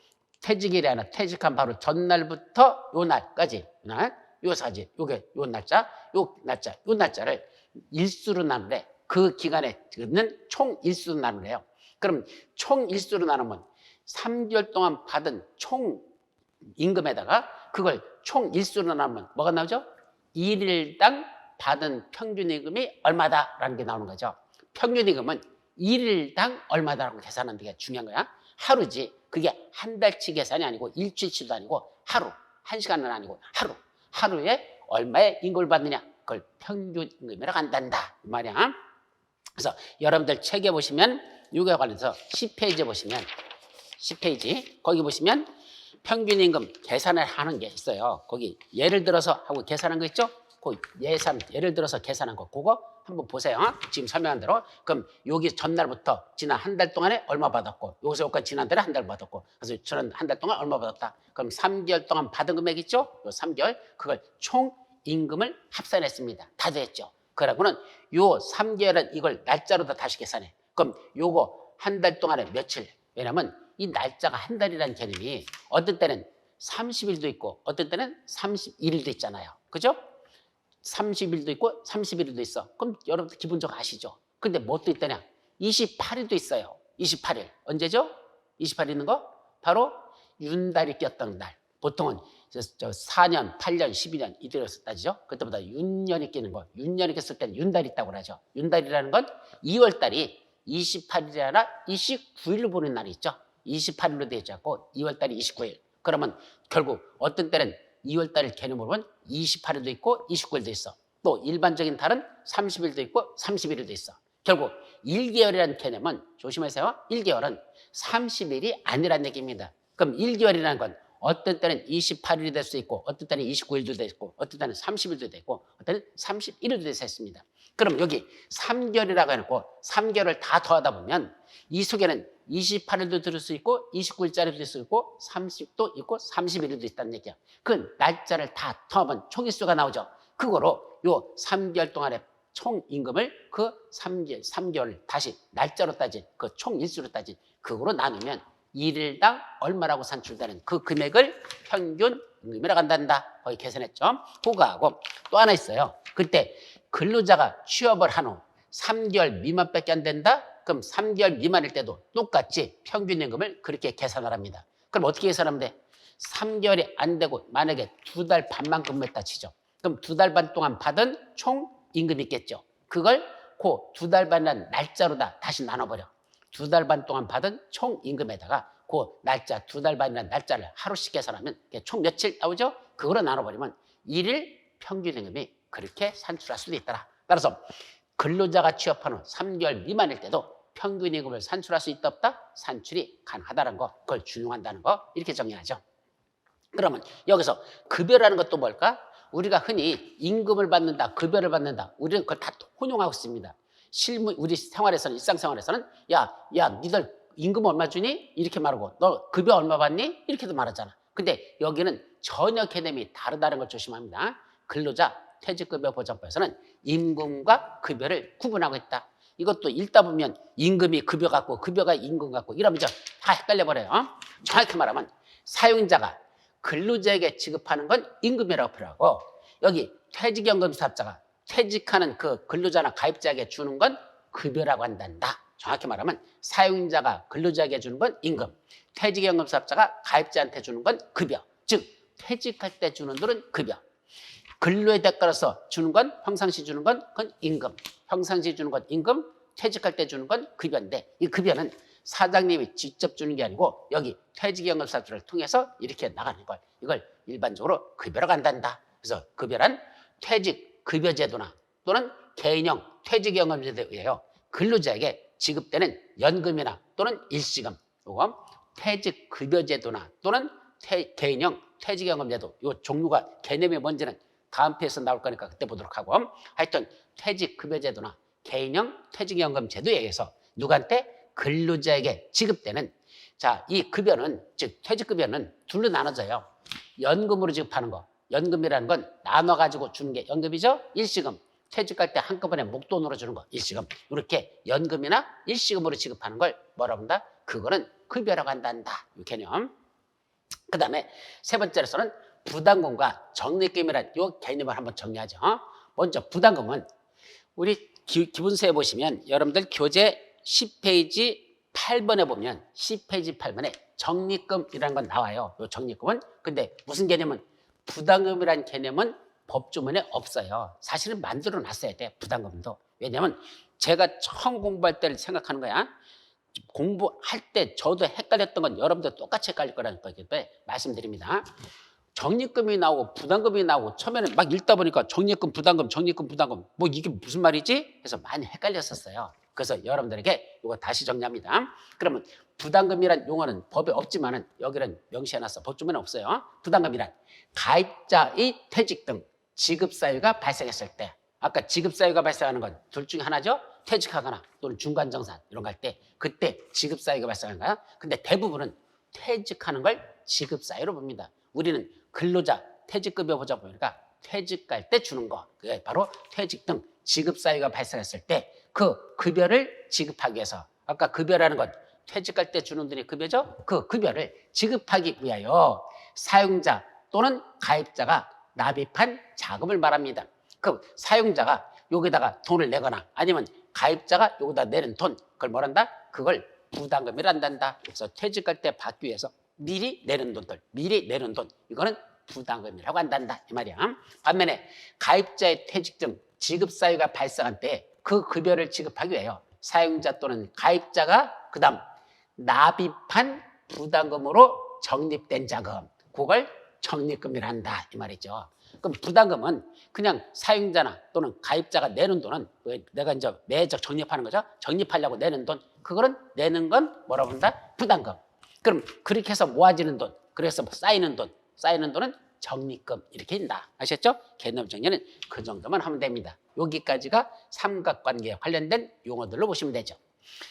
[SPEAKER 1] 퇴직일이나 퇴직한 바로 전날부터 요 날까지 요 사지 요게 요 날짜를 일수로 나누래. 그 기간에 있는 총 일수로 나누래요. 그럼 총 일수로 나누면 3개월 동안 받은 총 임금에다가 그걸 총 일수로 나누면 뭐가 나오죠? 1일당 받은 평균 임금이 얼마다라는 게 나오는 거죠. 평균 임금은 1일당 얼마다라고 계산하는 게 중요한 거야. 하루지. 그게 한 달치 계산이 아니고 일주일치도 아니고 하루, 한 시간은 아니고 하루에 얼마의 임금을 받느냐. 그걸 평균 임금이라고 한단다. 이 말이야. 그래서 여러분들 책에 보시면 이거에 관해서 10페이지에 보시면 10페이지 거기 보시면 평균 임금 계산을 하는 게 있어요. 거기 예를 들어서 하고 계산한 거 있죠? 그 예를 들어서 계산한 거 그거 한번 보세요. 지금 설명한 대로. 그럼 여기 전날부터 지난 한 달 동안에 얼마 받았고 여기서 여기까지 지난 달에 한 달 받았고 그래서 저는 한 달 동안 얼마 받았다. 그럼 3개월 동안 받은 금액 있죠? 요 3개월 그걸 총 임금을 합산했습니다. 다 됐죠. 그러고는 요 3개월은 이걸 날짜로 다 다시 계산해. 그럼 요거 한 달 동안에 며칠. 왜냐면 이 날짜가 한 달이라는 개념이 어떤 때는 30일도 있고 어떤 때는 31일도 있잖아요. 그죠? 30일도 있고 31일도 있어. 그럼 여러분들 기본적으로 아시죠? 근데 뭐 또 있다냐? 28일도 있어요. 28일. 언제죠? 28일 있는 거? 바로 윤달이 꼈던 날. 보통은 4년, 8년, 12년 이대로 따지죠. 그때보다 윤년이 끼는 거. 윤년이 꼈을 때는 윤달이 있다고 하죠. 윤달이라는 건 2월달이 28일이 아니라 29일로 보는 날이 있죠. 28일로 되어 있고 2월달이 29일. 그러면 결국 어떤 때는 2월달 개념으로 보면 28일도 있고 29일도 있어. 또 일반적인 달은 30일도 있고 31일도 있어. 결국 1개월이라는 개념은 조심하세요. 1개월은 30일이 아니란 얘기입니다. 그럼 1개월이라는 건 어떤 때는 28일이 될 수 있고 어떤 때는 29일도 되고 어떤 때는 30일도 되고 어떤 때는 31일도 될 수 있습니다. 그럼 여기 3개월이라고 해놓고 3개월을 다 더하다 보면 이 속에는 28일도 들을 수 있고 29일짜리도 들을 수 있고 30도 있고 31일도 있다는 얘기야. 그 날짜를 다 더하면 총일수가 나오죠. 그거로 요 3개월 동안의 총 임금을 그 3개월 다시 날짜로 따진 그 총일수로 따진 그거로 나누면 1일당 얼마라고 산출되는 그 금액을 평균 임금이라고 한단다. 거기 계산했죠. 그거하고 또 하나 있어요. 그때 근로자가 취업을 한 후 3개월 미만밖에 안 된다? 그럼 3개월 미만일 때도 똑같이 평균 임금을 그렇게 계산을 합니다. 그럼 어떻게 계산하면 돼? 3개월이 안 되고 만약에 2달 반만 근무했다 치죠. 그럼 2달 반 동안 받은 총 임금이 있겠죠. 그걸 그 2달 반이라는 날짜로 다시 나눠버려. 2달 반 동안 받은 총 임금에다가 그 날짜 2달 반이라는 날짜를 하루씩 계산하면 총 며칠 나오죠? 그거로 나눠버리면 1일 평균 임금이 그렇게 산출할 수도 있더라. 따라서 근로자가 취업한 후 3개월 미만일 때도 평균 임금을 산출할 수 있다 없다? 산출이 가능하다는 거, 그걸 준용한다는 거 이렇게 정리하죠. 그러면 여기서 급여라는 것도 뭘까? 우리가 흔히 임금을 받는다, 급여를 받는다, 우리는 그걸 다 혼용하고 있습니다. 우리 생활에서는 일상생활에서는 야 니들 임금 얼마 주니? 이렇게 말하고 너 급여 얼마 받니? 이렇게도 말하잖아. 근데 여기는 전혀 개념이 다르다는 걸 조심합니다. 근로자 퇴직급여 보장법에서는 임금과 급여를 구분하고 있다. 이것도 읽다 보면 임금이 급여 같고 급여가 임금 같고 이러면 다 헷갈려 버려요. 정확히 말하면 사용자가 근로자에게 지급하는 건 임금이라고 표현하고 여기 퇴직연금 사업자가 퇴직하는 그 근로자나 가입자에게 주는 건 급여라고 한단다. 정확히 말하면 사용자가 근로자에게 주는 건 임금, 퇴직연금 사업자가 가입자한테 주는 건 급여. 즉 퇴직할 때 주는 돈은 급여. 근로의 대가로서 주는 건 평상시 주는 건 그건 임금, 평상시 주는 건 임금, 퇴직할 때 주는 건 급여인데 이 급여는 사장님이 직접 주는 게 아니고 여기 퇴직연금 사업자를 통해서 이렇게 나가는 걸 이걸 일반적으로 급여라고 한단다. 그래서 급여란 퇴직급여제도나 또는 개인형 퇴직연금제도에 의하여 근로자에게 지급되는 연금이나 또는 일시금, 요거 퇴직급여제도나 또는 개인형 퇴직연금제도 요 종류가 개념이 뭔지는 다음 페이지에서 나올 거니까 그때 보도록 하고 하여튼 퇴직급여제도나 개인형 퇴직연금제도에 의해서 누구한테? 근로자에게 지급되는 이 급여는 즉 퇴직급여는 둘로 나눠져요. 연금으로 지급하는 거 연금이라는 건 나눠가지고 주는 게 연금이죠. 일시금 퇴직할 때 한꺼번에 목돈으로 주는 거 일시금 이렇게 연금이나 일시금으로 지급하는 걸 뭐라고 한다? 그거는 급여라고 한단다. 이 개념. 그 다음에 세 번째로서는 부담금과 적립금이라는 이 개념을 한번 정리하죠. 먼저 부담금은 우리 기본서에 보시면 여러분들 교재 10페이지 8번에 보면 10페이지 8번에 적립금이라는 건 나와요. 이 적립금은. 근데 무슨 개념은 부담금이라는 개념은 법조문에 없어요. 사실은 만들어 놨어야 돼. 부담금도. 왜냐면 제가 처음 공부할 때를 생각하는 거야. 공부할 때 저도 헷갈렸던 건 여러분들 똑같이 헷갈릴 거라는 거기 때문에 말씀드립니다. 적립금이 나오고 부담금이 나오고 처음에는 막 읽다 보니까 적립금, 부담금, 적립금, 부담금 뭐 이게 무슨 말이지? 해서 많이 헷갈렸었어요. 그래서 여러분들에게 이거 다시 정리합니다. 그러면 부담금이란 용어는 법에 없지만은 여기는 명시해놨어. 법조문에 없어요. 부담금이란 가입자의 퇴직 등 지급 사유가 발생했을 때, 아까 지급 사유가 발생하는 건 둘 중에 하나죠. 퇴직하거나 또는 중간정산 이런 거 할 때 그때 지급 사유가 발생하는 거야. 근데 대부분은 퇴직하는 걸 지급 사유로 봅니다. 우리는 근로자 퇴직급여 보자 보니까 퇴직할 때 주는 거, 그게 바로 퇴직 등 지급 사유가 발생했을 때 그 급여를 지급하기 위해서, 아까 급여라는 건 퇴직할 때 주는 돈이 급여죠. 그 급여를 지급하기 위하여 사용자 또는 가입자가 납입한 자금을 말합니다. 그 사용자가 여기다가 돈을 내거나 아니면 가입자가 여기다 내는 돈, 그걸 뭐란다? 그걸 부담금이라 한단다. 그래서 퇴직할 때 받기 위해서 미리 내는 돈들, 미리 내는 돈, 이거는 부담금이라고 한단다 이 말이야. 반면에 가입자의 퇴직 등 지급 사유가 발생한 때 그 급여를 지급하기 위하여 사용자 또는 가입자가 그 다음 납입한 부담금으로 적립된 자금, 그걸 적립금이라 한다 이 말이죠. 그럼 부담금은 그냥 사용자나 또는 가입자가 내는 돈은 내가 이제 매적 적립하는 거죠. 적립하려고 내는 돈, 그거는 내는 건 뭐라고 한다? 부담금. 그럼 그렇게 해서 모아지는 돈, 그래서 쌓이는 돈은 적립금 이렇게 있다. 아셨죠? 개념 정리는 그 정도만 하면 됩니다. 여기까지가 삼각관계에 관련된 용어들로 보시면 되죠.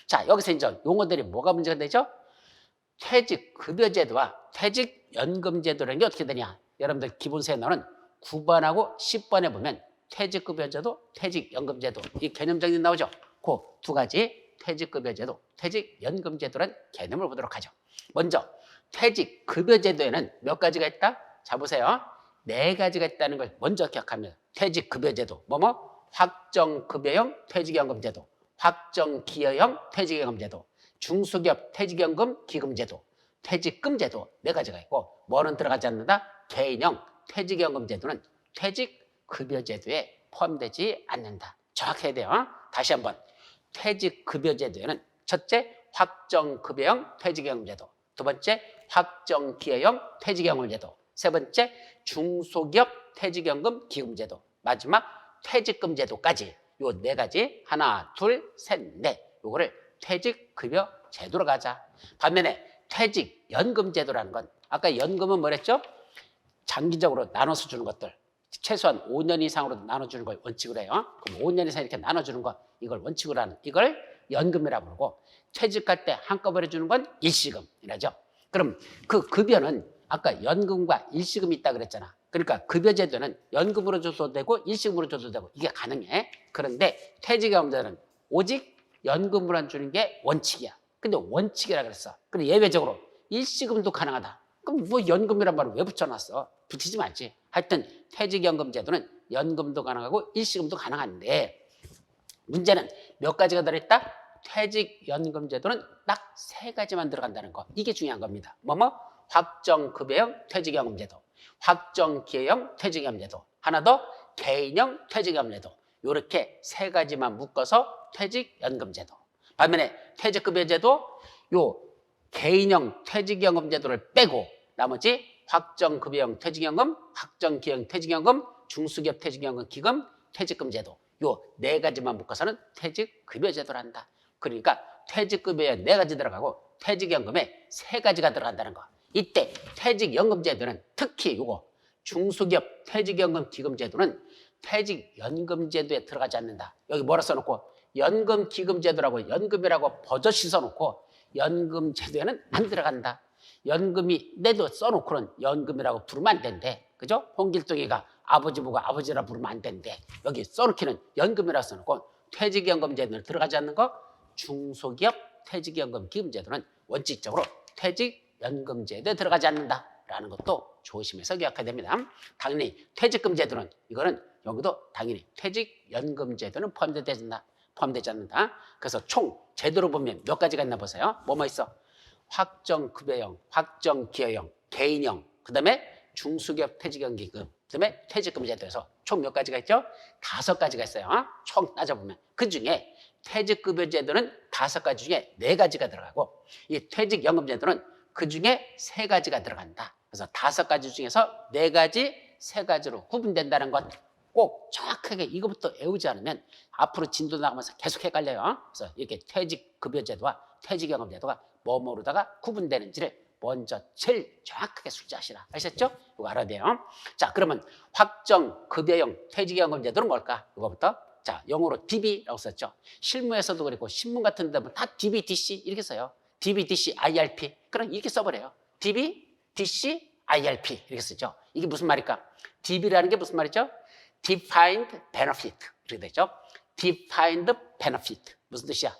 [SPEAKER 1] 자, 여기서 이제 용어들이 뭐가 문제가 되죠? 퇴직급여제도와 퇴직연금제도라는 게 어떻게 되냐? 여러분들 기본서에 나오는 9번하고 10번에 보면 퇴직급여제도, 퇴직연금제도 이 개념 정리 나오죠? 그 두 가지 퇴직급여제도, 퇴직연금제도라는 개념을 보도록 하죠. 먼저 퇴직급여제도에는 몇 가지가 있다? 자 보세요. 네 가지가 있다는 걸 먼저 기억합니다. 퇴직급여제도, 확정급여형 퇴직연금제도, 확정기여형 퇴직연금제도, 중소기업 퇴직연금 기금제도, 퇴직금제도 네 가지가 있고 뭐는 들어가지 않는다? 개인형 퇴직연금제도는 퇴직급여제도에 포함되지 않는다. 정확해야 돼요. 다시 한번 퇴직급여제도에는 첫째 확정급여형 퇴직연금제도, 두 번째 확정기여형 퇴직연금제도, 세 번째 중소기업 퇴직연금 기금제도, 마지막 퇴직금제도까지 요 네 가지 하나 둘 셋 넷 요거를 퇴직급여 제도로 가자. 반면에 퇴직연금제도라는 건 아까 연금은 뭐랬죠? 장기적으로 나눠서 주는 것들 최소한 5년 이상으로 나눠주는 걸 원칙으로 해요. 그럼 5년 이상 이렇게 나눠주는 거 이걸 원칙으로 하는 이걸 연금이라고 부르고 퇴직할 때 한꺼번에 주는 건 일시금이라죠. 그럼 그 급여는 아까 연금과 일시금이 있다 그랬잖아. 그러니까 급여제도는 연금으로 줘도 되고 일시금으로 줘도 되고 이게 가능해. 그런데 퇴직연금제도는 오직 연금으로 주는 게 원칙이야. 근데 원칙이라 그랬어. 근데 예외적으로 일시금도 가능하다. 그럼 뭐 연금이란 말을 왜 붙여놨어? 붙이지 말지. 하여튼 퇴직연금제도는 연금도 가능하고 일시금도 가능한데 문제는 몇 가지가 들어있다? 퇴직연금제도는 딱 세 가지만 들어간다는 거. 이게 중요한 겁니다. 확정급여형 퇴직연금제도, 확정기여형 퇴직연금제도, 하나 더 개인형 퇴직연금제도. 이렇게 세 가지만 묶어서 퇴직연금제도. 반면에 퇴직급여제도 요 개인형 퇴직연금제도를 빼고 나머지 확정급여형 퇴직연금, 확정기여형 퇴직연금, 중소기업 퇴직연금 기금, 퇴직금제도 요 네 가지만 묶어서는 퇴직급여제도를 한다. 그러니까 퇴직급여에 네 가지 들어가고 퇴직연금에 세 가지가 들어간다는 거. 이때 퇴직연금제도는 특히 요거 중소기업 퇴직연금 기금제도는 퇴직연금제도에 들어가지 않는다. 여기 뭐라 써놓고 연금기금제도라고 연금이라고 버젓이 써놓고 연금제도에는 안 들어간다. 연금이 내도 써놓고는 연금이라고 부르면 안 된대. 그죠? 홍길동이가 아버지 보고 아버지라 부르면 안 되는데 여기 써놓기는 연금이라 써놓고 퇴직연금제도는 들어가지 않는 거 중소기업 퇴직연금 기금제도는 원칙적으로 퇴직연금제도에 들어가지 않는다라는 것도 조심해서 기억해야 됩니다. 당연히 퇴직금제도는 이거는 여기도 당연히 퇴직연금제도는 포함되지 않는다. 그래서 총 제도로 보면 몇 가지가 있나 보세요. 뭐 있어? 확정급여형, 확정기여형, 개인형, 그 다음에 중소기업 퇴직연금기금, 그 다음에 퇴직금제도에서 총 몇 가지가 있죠? 5가지가 있어요. 총 따져보면. 그 중에 퇴직급여제도는 5가지 중에 4가지가 들어가고 이 퇴직연금제도는 그 중에 3가지가 들어간다. 그래서 5가지 중에서 4가지, 3가지로 구분된다는 것 꼭 정확하게 이거부터 외우지 않으면 앞으로 진도 나가면서 계속 헷갈려요. 그래서 이렇게 퇴직급여제도와 퇴직연금제도가 뭐뭐로다가 구분되는지를 먼저 제일 정확하게 숙지하시라. 아셨죠? 이거 알아야 돼요. 자, 그러면 확정급여형 퇴직연금제도는 뭘까? 이거부터. 자, 영어로 DB라고 썼죠. 실무에서도 그랬고 신문 같은 데는 다 DB, DC 이렇게 써요. DB, DC, IRP. 그럼 이렇게 써버려요. DB, DC, IRP 이렇게 쓰죠. 이게 무슨 말일까? DB라는 게 무슨 말이죠? Defined Benefit 이렇게 되죠. Defined Benefit 무슨 뜻이야?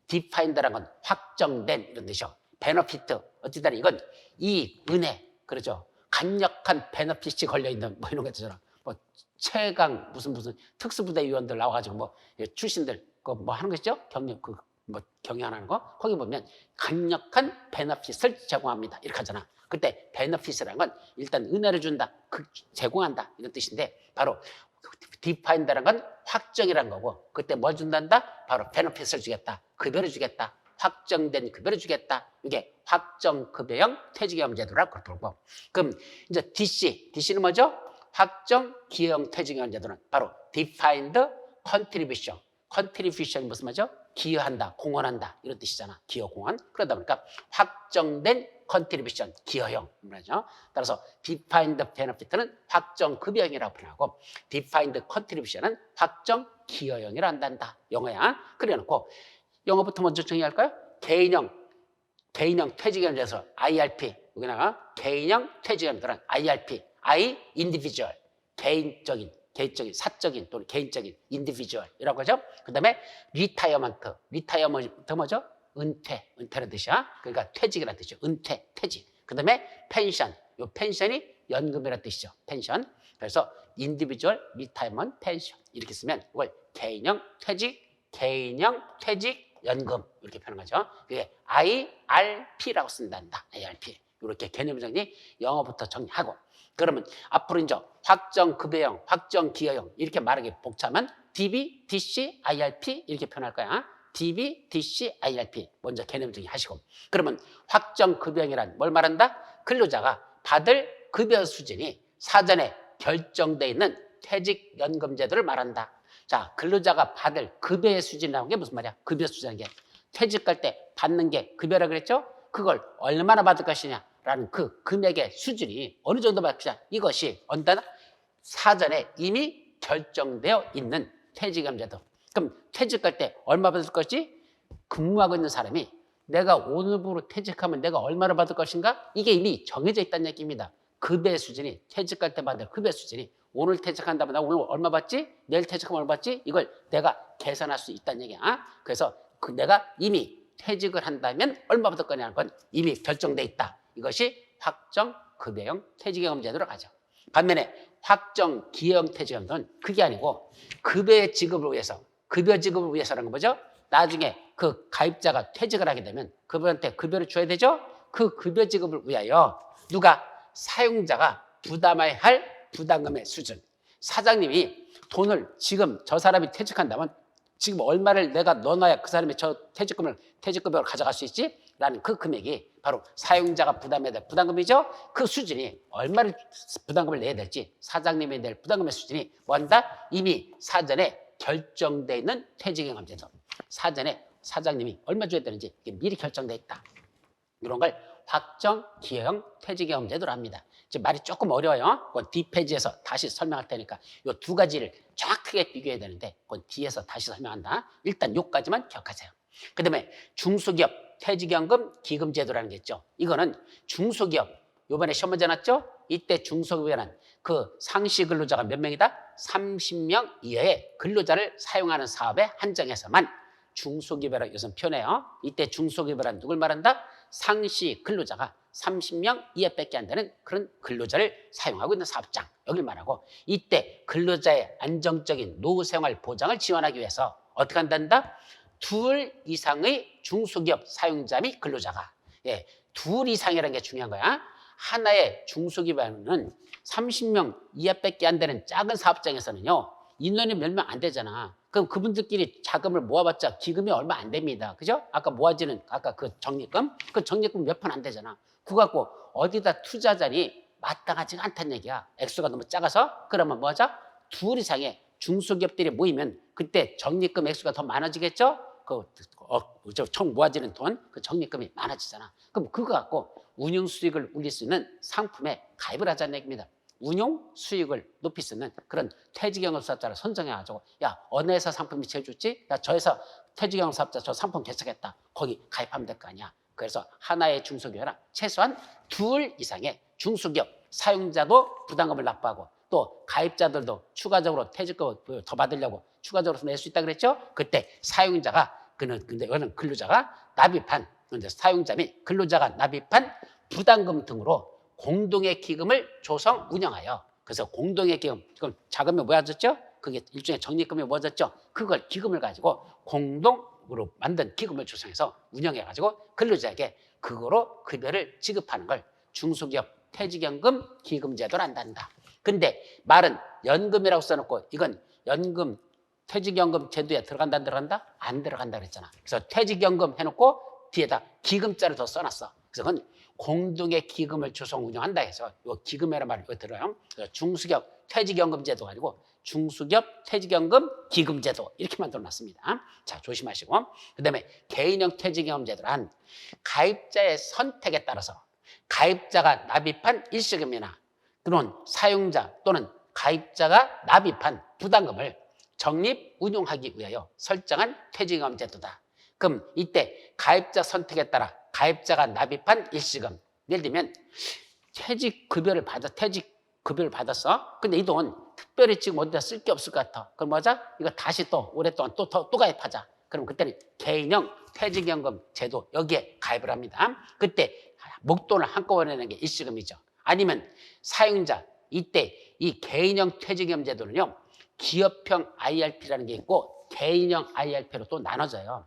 [SPEAKER 1] Defined라는 건 확정된 이런 뜻이죠. Benefit 어찌든 이건 이 은혜 그렇죠. 강력한 베너핏이 걸려있는 뭐 이런 거 있잖아. 뭐 최강 무슨 특수부대 위원들 나와가지고 뭐 출신들 그 뭐 하는 것이죠. 경력 뭐 경영하는 거 거기 보면 강력한 베너핏을 제공합니다 이렇게 하잖아. 그때 베너핏이라는 건 일단 은혜를 준다, 제공한다 이런 뜻인데 바로 디파인드라는 건 확정이라는 거고 그때 뭘 준단다? 바로 베너핏을 주겠다, 급여를 주겠다, 확정된 급여를 주겠다. 이게 확정급여형 퇴직연금제도라고 부르고 그럼 이제 DC는 뭐죠? 확정기여형 퇴직연금제도는 바로 Defined Contribution. Contribution이 무슨 말이죠? 기여한다, 공헌한다 이런 뜻이잖아. 기여, 공헌. 그러다 보니까 확정된 컨트리뷰션, 기여형 말이죠. 따라서 defined benefit는 확정급여형이라고 표현하고 defined contribution은 확정기여형이라 한단다. 영어야. 그래놓고 영어부터 먼저 정의할까요? 개인형 퇴직연금제에서 IRP 여기다가 개인형 퇴직연금제는 IRP, I individual 개인적인 사적인 또는 개인적인 individual이라고 하죠. 그 다음에 retirement 뭐죠? 은퇴라는 뜻이야. 그러니까 퇴직이라는 뜻이죠. 은퇴, 퇴직. 그 다음에 펜션. 요 펜션이 연금이라는 뜻이죠. 펜션. 그래서 individual retirement pension 이렇게 쓰면 이걸 개인형 퇴직 연금 이렇게 표현하죠. 그게 IRP라고 쓴단다. IRP. 이렇게 개념 정리 영어부터 정리하고 그러면 앞으로 이제 확정급여형, 확정기여형 이렇게 말하기 복잡하면 DB, DC, IRP 이렇게 표현할 거야. DB, DC, IRP 먼저 개념 정리하시고 그러면 확정급여형이란 뭘 말한다? 근로자가 받을 급여 수준이 사전에 결정되어 있는 퇴직연금제도를 말한다. 자, 근로자가 받을 급여의 수준이라는 게 무슨 말이야? 급여 수준이라는 게 퇴직할 때 받는 게 급여라 그랬죠? 그걸 얼마나 받을 것이냐라는 그 금액의 수준이 어느 정도 받을 것이냐 이것이 언제나 사전에 이미 결정되어 있는 퇴직연금제도. 그럼 퇴직할 때 얼마 받을 것이? 근무하고 있는 사람이 내가 오늘부로 퇴직하면 내가 얼마나 받을 것인가? 이게 이미 정해져 있다는 얘기입니다. 급여 수준이 퇴직할 때 받을 급여 수준이 오늘 퇴직한다면 나 오늘 얼마 받지? 내일 퇴직하면 얼마 받지? 이걸 내가 계산할 수 있다는 얘기야. 그래서 내가 이미 퇴직을 한다면 얼마 받을 거냐는 건 이미 결정돼 있다. 이것이 확정급여형 퇴직연금제도로 가죠. 반면에 확정기여형 퇴직연금은 그게 아니고 급여 지급을 위해서라는 거 뭐죠? 나중에 그 가입자가 퇴직을 하게 되면 그분한테 급여를 줘야 되죠? 그 급여 지급을 위하여 누가 사용자가 부담해야 할 부담금의 수준. 사장님이 돈을 지금 저 사람이 퇴직한다면 지금 얼마를 내가 넣어놔야 그 사람이 저 퇴직급여를 가져갈 수 있지? 라는 그 금액이 바로 사용자가 부담해야 될 부담금이죠. 그 수준이 얼마를 부담금을 내야 될지 사장님이 낼 부담금의 수준이 뭔다? 이미 사전에 결정되어 있는 퇴직연금제도. 사전에 사장님이 얼마 줘야 되는지 미리 결정되어 있다. 이런 걸 확정기여형 퇴직연금제도로 합니다. 지금 말이 조금 어려워요. 그건 뒷페이지에서 다시 설명할 테니까 이 두 가지를 정확하게 비교해야 되는데 그건 뒤에서 다시 설명한다. 일단 요까지만 기억하세요. 그 다음에 중소기업 퇴직연금 기금제도라는 게 있죠. 이거는 중소기업 요번에 시험 문제 났죠? 이때 중소기업이라는 그 상시 근로자가 몇 명이다? 30명 이하의 근로자를 사용하는 사업에 한정해서만 중소기업이라고 요즘 표현해요. 이때 중소기업이란 누굴 말한다? 상시 근로자가 30명 이하밖에 안 되는 그런 근로자를 사용하고 있는 사업장, 여길 말하고, 이때 근로자의 안정적인 노후 생활 보장을 지원하기 위해서 어떻게 한단다? 둘 이상의 중소기업 사용자 및 근로자가, 예, 둘 이상이라는 게 중요한 거야. 하나의 중소기업은 30명 이하밖에 안 되는 작은 사업장에서는요, 인원이 몇 명 안 되잖아. 그럼 그분들끼리 자금을 모아봤자 기금이 얼마 안 됩니다. 그죠? 아까 모아지는, 아까 그 적립금? 그 적립금 몇 푼 안 되잖아. 그거 갖고 어디다 투자자니 마땅하지가 않다는 얘기야. 액수가 너무 작아서. 그러면 뭐 하자? 둘 이상의 중소기업들이 모이면 그때 적립금 액수가 더 많아지겠죠? 총 모아지는 돈, 그 적립금이 많아지잖아. 그럼 그거 갖고 운용 수익을 올릴 수 있는 상품에 가입을 하자는 얘기입니다. 운용 수익을 높일 수 있는 그런 퇴직영업사업자를 선정해가지고, 야, 어느 회사 상품이 제일 좋지? 야, 저 회사 퇴직영업사업자 저 상품 괜찮겠다. 거기 가입하면 될 거 아니야. 그래서 하나의 중소기업이나 최소한 둘 이상의 중소기업 사용자도 부담금을 납부하고, 또 가입자들도 추가적으로 퇴직금을 더 받으려고 추가적으로 낼 수 있다 그랬죠? 그때 사용자가, 근데 이거는 근로자가 납입한, 사용자 및 근로자가 납입한 부담금 등으로 공동의 기금을 조성 운영하여, 그래서 공동의 기금, 그럼 자금이 모아졌죠? 그게 일종의 적립금이 모아졌죠? 그걸 기금을 가지고 공동으로 만든 기금을 조성해서 운영해가지고 근로자에게 그거로 급여를 지급하는 걸 중소기업 퇴직연금 기금제도를 한단다. 근데 말은 연금이라고 써놓고 이건 연금 퇴직연금 제도에 들어간다 안 들어간다? 안 들어간다 그랬잖아. 그래서 퇴직연금 해놓고 뒤에다 기금자를 더 써놨어. 그래서 그건 공동의 기금을 조성 운영한다 해서 이 기금이라는 말을 이거 들어요. 그래서 중소기업 퇴직연금 제도가 아니고 중소기업 퇴직연금 기금제도 이렇게 만들어놨습니다. 자, 조심하시고, 그 다음에 개인형 퇴직연금 제도란 가입자의 선택에 따라서 가입자가 납입한 일시금이나 또는 사용자 또는 가입자가 납입한 부담금을 적립 운용하기 위하여 설정한 퇴직연금 제도다. 그럼 이때 가입자 선택에 따라 가입자가 납입한 일시금, 예를 들면 퇴직급여를 받았어. 근데 이 돈 특별히 지금 어디다 쓸 게 없을 것 같아. 그럼 뭐하자? 이거 다시 또 오랫동안 또 가입하자. 그럼 그때는 개인형 퇴직연금 제도 여기에 가입을 합니다. 그때 목돈을 한꺼번에 내는 게 일시금이죠. 아니면 사용자, 이때 이 개인형 퇴직연금 제도는요, 기업형 IRP라는 게 있고 개인형 IRP로 또 나눠져요.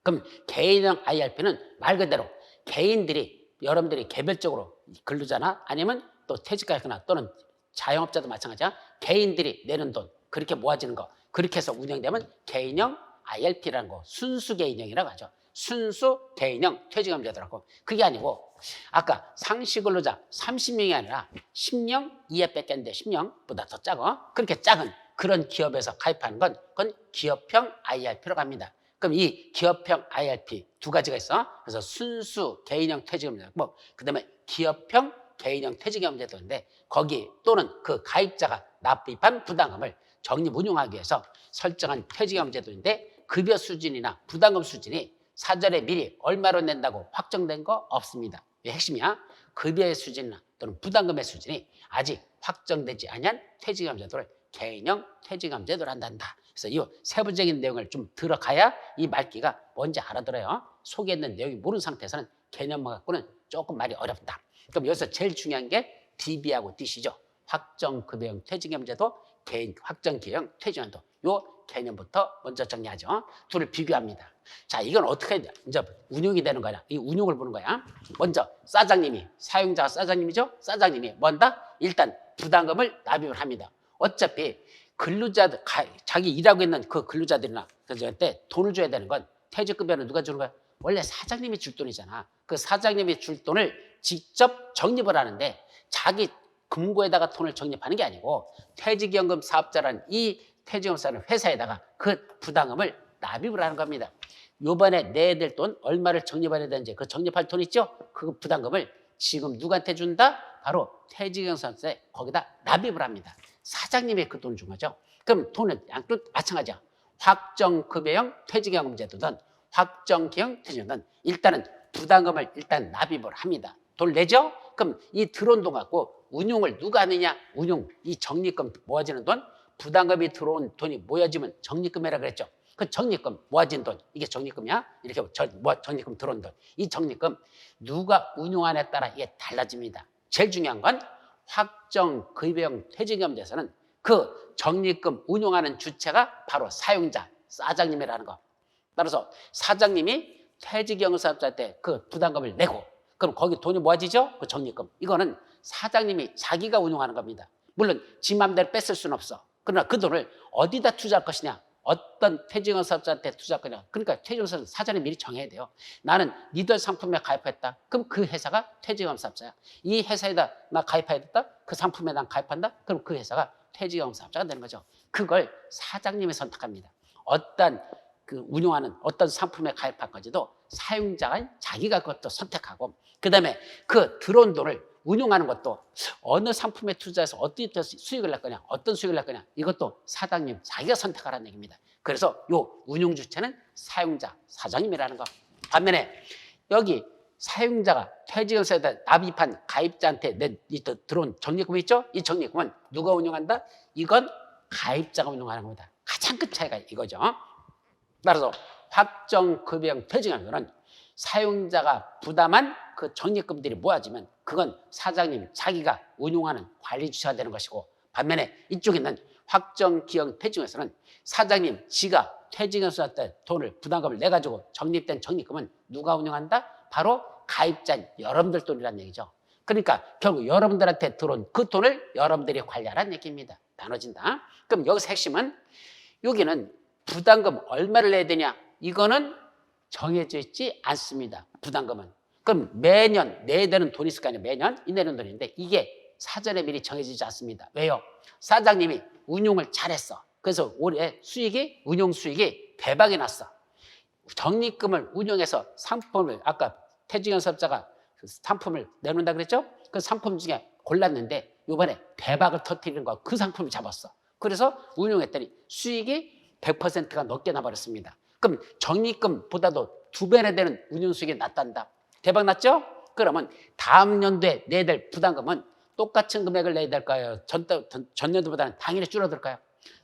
[SPEAKER 1] 그럼 개인형 IRP는 말 그대로 개인들이, 여러분들이 개별적으로 근로자나 아니면 또 퇴직하거나 또는 자영업자도 마찬가지야. 개인들이 내는 돈, 그렇게 모아지는 거, 그렇게 해서 운영되면 개인형 IRP라는 거, 순수 개인형이라고 하죠. 순수 개인형 퇴직연금 제도라고. 그게 아니고 아까 상시 근로자 30명이 아니라 10명 이하밖에 안 돼. 10명보다 더 작아. 그렇게 작은 그런 기업에서 가입하는 건 그건 기업형 IRP로 갑니다. 그럼 이 기업형 IRP 두 가지가 있어. 그래서 순수 개인형 퇴직연금 제도, 그다음에 기업형 개인형 퇴직연금 제도인데, 거기 또는 그 가입자가 납입한 부담금을 적립 운용하기 위해서 설정한 퇴직연금 제도인데, 급여 수준이나 부담금 수준이 사전에 미리 얼마로 낸다고 확정된 거 없습니다. 이게 핵심이야. 급여의 수준이나 또는 부담금의 수준이 아직 확정되지 않은 퇴직연금 제도를 개인형 퇴직연금 제도를 한단다. 그래서 이 세부적인 내용을 좀 들어가야 이 말귀가 뭔지 알아들어요. 속에 있는 내용이 모르는 상태에서는 개념만 갖고는 조금 말이 어렵다. 그럼 여기서 제일 중요한 게 DB하고 DC죠. 확정급여형 퇴직연금 제도, 개인 확정기형 퇴직연금 제도. 요 개념부터 먼저 정리하죠. 둘을 비교합니다. 자, 이건 어떻게 이제 운용이 되는 거야? 이 운용을 보는 거야. 먼저 사장님이, 사용자가 사장님이죠. 사장님이 뭔다? 일단 부담금을 납입을 합니다. 어차피 근로자들, 자기 일하고 있는 그 근로자들이나 그때 돈을 줘야 되는 건, 퇴직급여는 누가 주는 거야? 원래 사장님이 줄 돈이잖아. 그 사장님이 줄 돈을 직접 적립을 하는데, 자기 금고에다가 돈을 적립하는 게 아니고 퇴직연금 사업자라는 이 퇴직연금 사업자는 회사에다가 그 부담금을 납입을 하는 겁니다. 요번에 내야 될 돈 얼마를 적립해야 되는지 그 적립할 돈 있죠? 그 부담금을 지금 누구한테 준다? 바로 퇴직연금 사업자에 거기다 납입을 합니다. 사장님이 그 돈을 준 거죠. 그럼 돈은 양쪽 마찬가지야. 확정급여형 퇴직연금 제도든 확정기형 퇴직연금은 일단은 부담금을 일단 납입을 합니다. 돈 내죠? 그럼 이 들어온 돈 갖고 운용을 누가 하느냐? 운용, 이 적립금 모아지는 돈, 부담금이 들어온 돈이 모여지면 적립금이라 그랬죠. 그 적립금 모아진 돈, 이게 적립금이야? 이렇게 적립금 들어온 돈. 이 적립금 누가 운용하냐에 따라 이게 달라집니다. 제일 중요한 건 확정 급여형 퇴직금 대해서는 그 적립금 운용하는 주체가 바로 사용자, 사장님이라는 거. 따라서 사장님이 퇴직형 사업자한테 그 부담금을 내고 그럼 거기 돈이 모아지죠? 그 적립금. 이거는 사장님이 자기가 운용하는 겁니다. 물론 지 맘대로 뺏을 수는 없어. 그러나 그 돈을 어디다 투자할 것이냐? 어떤 퇴직형 사업자한테 투자할 거냐? 그러니까 퇴직형 사업자 사전에 미리 정해야 돼요. 나는 니들 상품에 가입했다. 그럼 그 회사가 퇴직형 사업자야. 이 회사에다 나 가입하겠다. 그 상품에 난 가입한다. 그럼 그 회사가 퇴직형 사업자가 되는 거죠. 그걸 사장님이 선택합니다. 어떤 그 운용하는 어떤 상품에 가입할 건지도 사용자가 자기가 그것도 선택하고 그다음에 그 들어온 돈을 운용하는 것도 어느 상품에 투자해서 어떤 수익을 낼 거냐 어떤 수익을 낼 거냐 이것도 사장님 자기가 선택하라는 얘기입니다. 그래서 요 운용 주체는 사용자 사장님이라는 거. 반면에 여기 사용자가 퇴직연수에다 납입한 가입자한테 들어온 적립금 있죠? 이 적립금은 누가 운용한다? 이건 가입자가 운용하는 겁니다. 가장 큰 차이가 이거죠. 따라서 확정급여형 퇴직연수는 사용자가 부담한 그 적립금들이 모아지면 그건 사장님 자기가 운용하는 관리주체가 되는 것이고 반면에 이쪽에는 확정기형 퇴직연수는 사장님 지가 퇴직연수한테 돈을 부담금을 내가지고 적립된 적립금은 누가 운용한다? 바로 가입자인 여러분들 돈이라는 얘기죠. 그러니까 결국 여러분들한테 들어온 그 돈을 여러분들이 관리하라는 얘기입니다. 나눠진다. 그럼 여기서 핵심은 여기는 부담금 얼마를 내야 되냐? 이거는 정해져 있지 않습니다. 부담금은. 그럼 매년 내야 되는 돈이 있을 거 아니에요. 매년 이 내는 돈인데 이게 사전에 미리 정해지지 않습니다. 왜요? 사장님이 운용을 잘했어. 그래서 올해 수익이 운용 수익이 대박이 났어. 적립금을 운용해서 상품을 아까 퇴직형 사업자가 그 상품을 내놓는다 그랬죠? 그 상품 중에 골랐는데 이번에 대박을 터뜨리는 거 그 상품을 잡았어. 그래서 운용했더니 수익이 100%가 넘게 나버렸습니다. 그럼 적립금보다도 2배나 되는 운용 수익이 났단다. 대박 났죠? 그러면 다음 연도에 내야 될 부담금은 똑같은 금액을 내야 될까요? 전년도보다는 당연히 줄어들까요?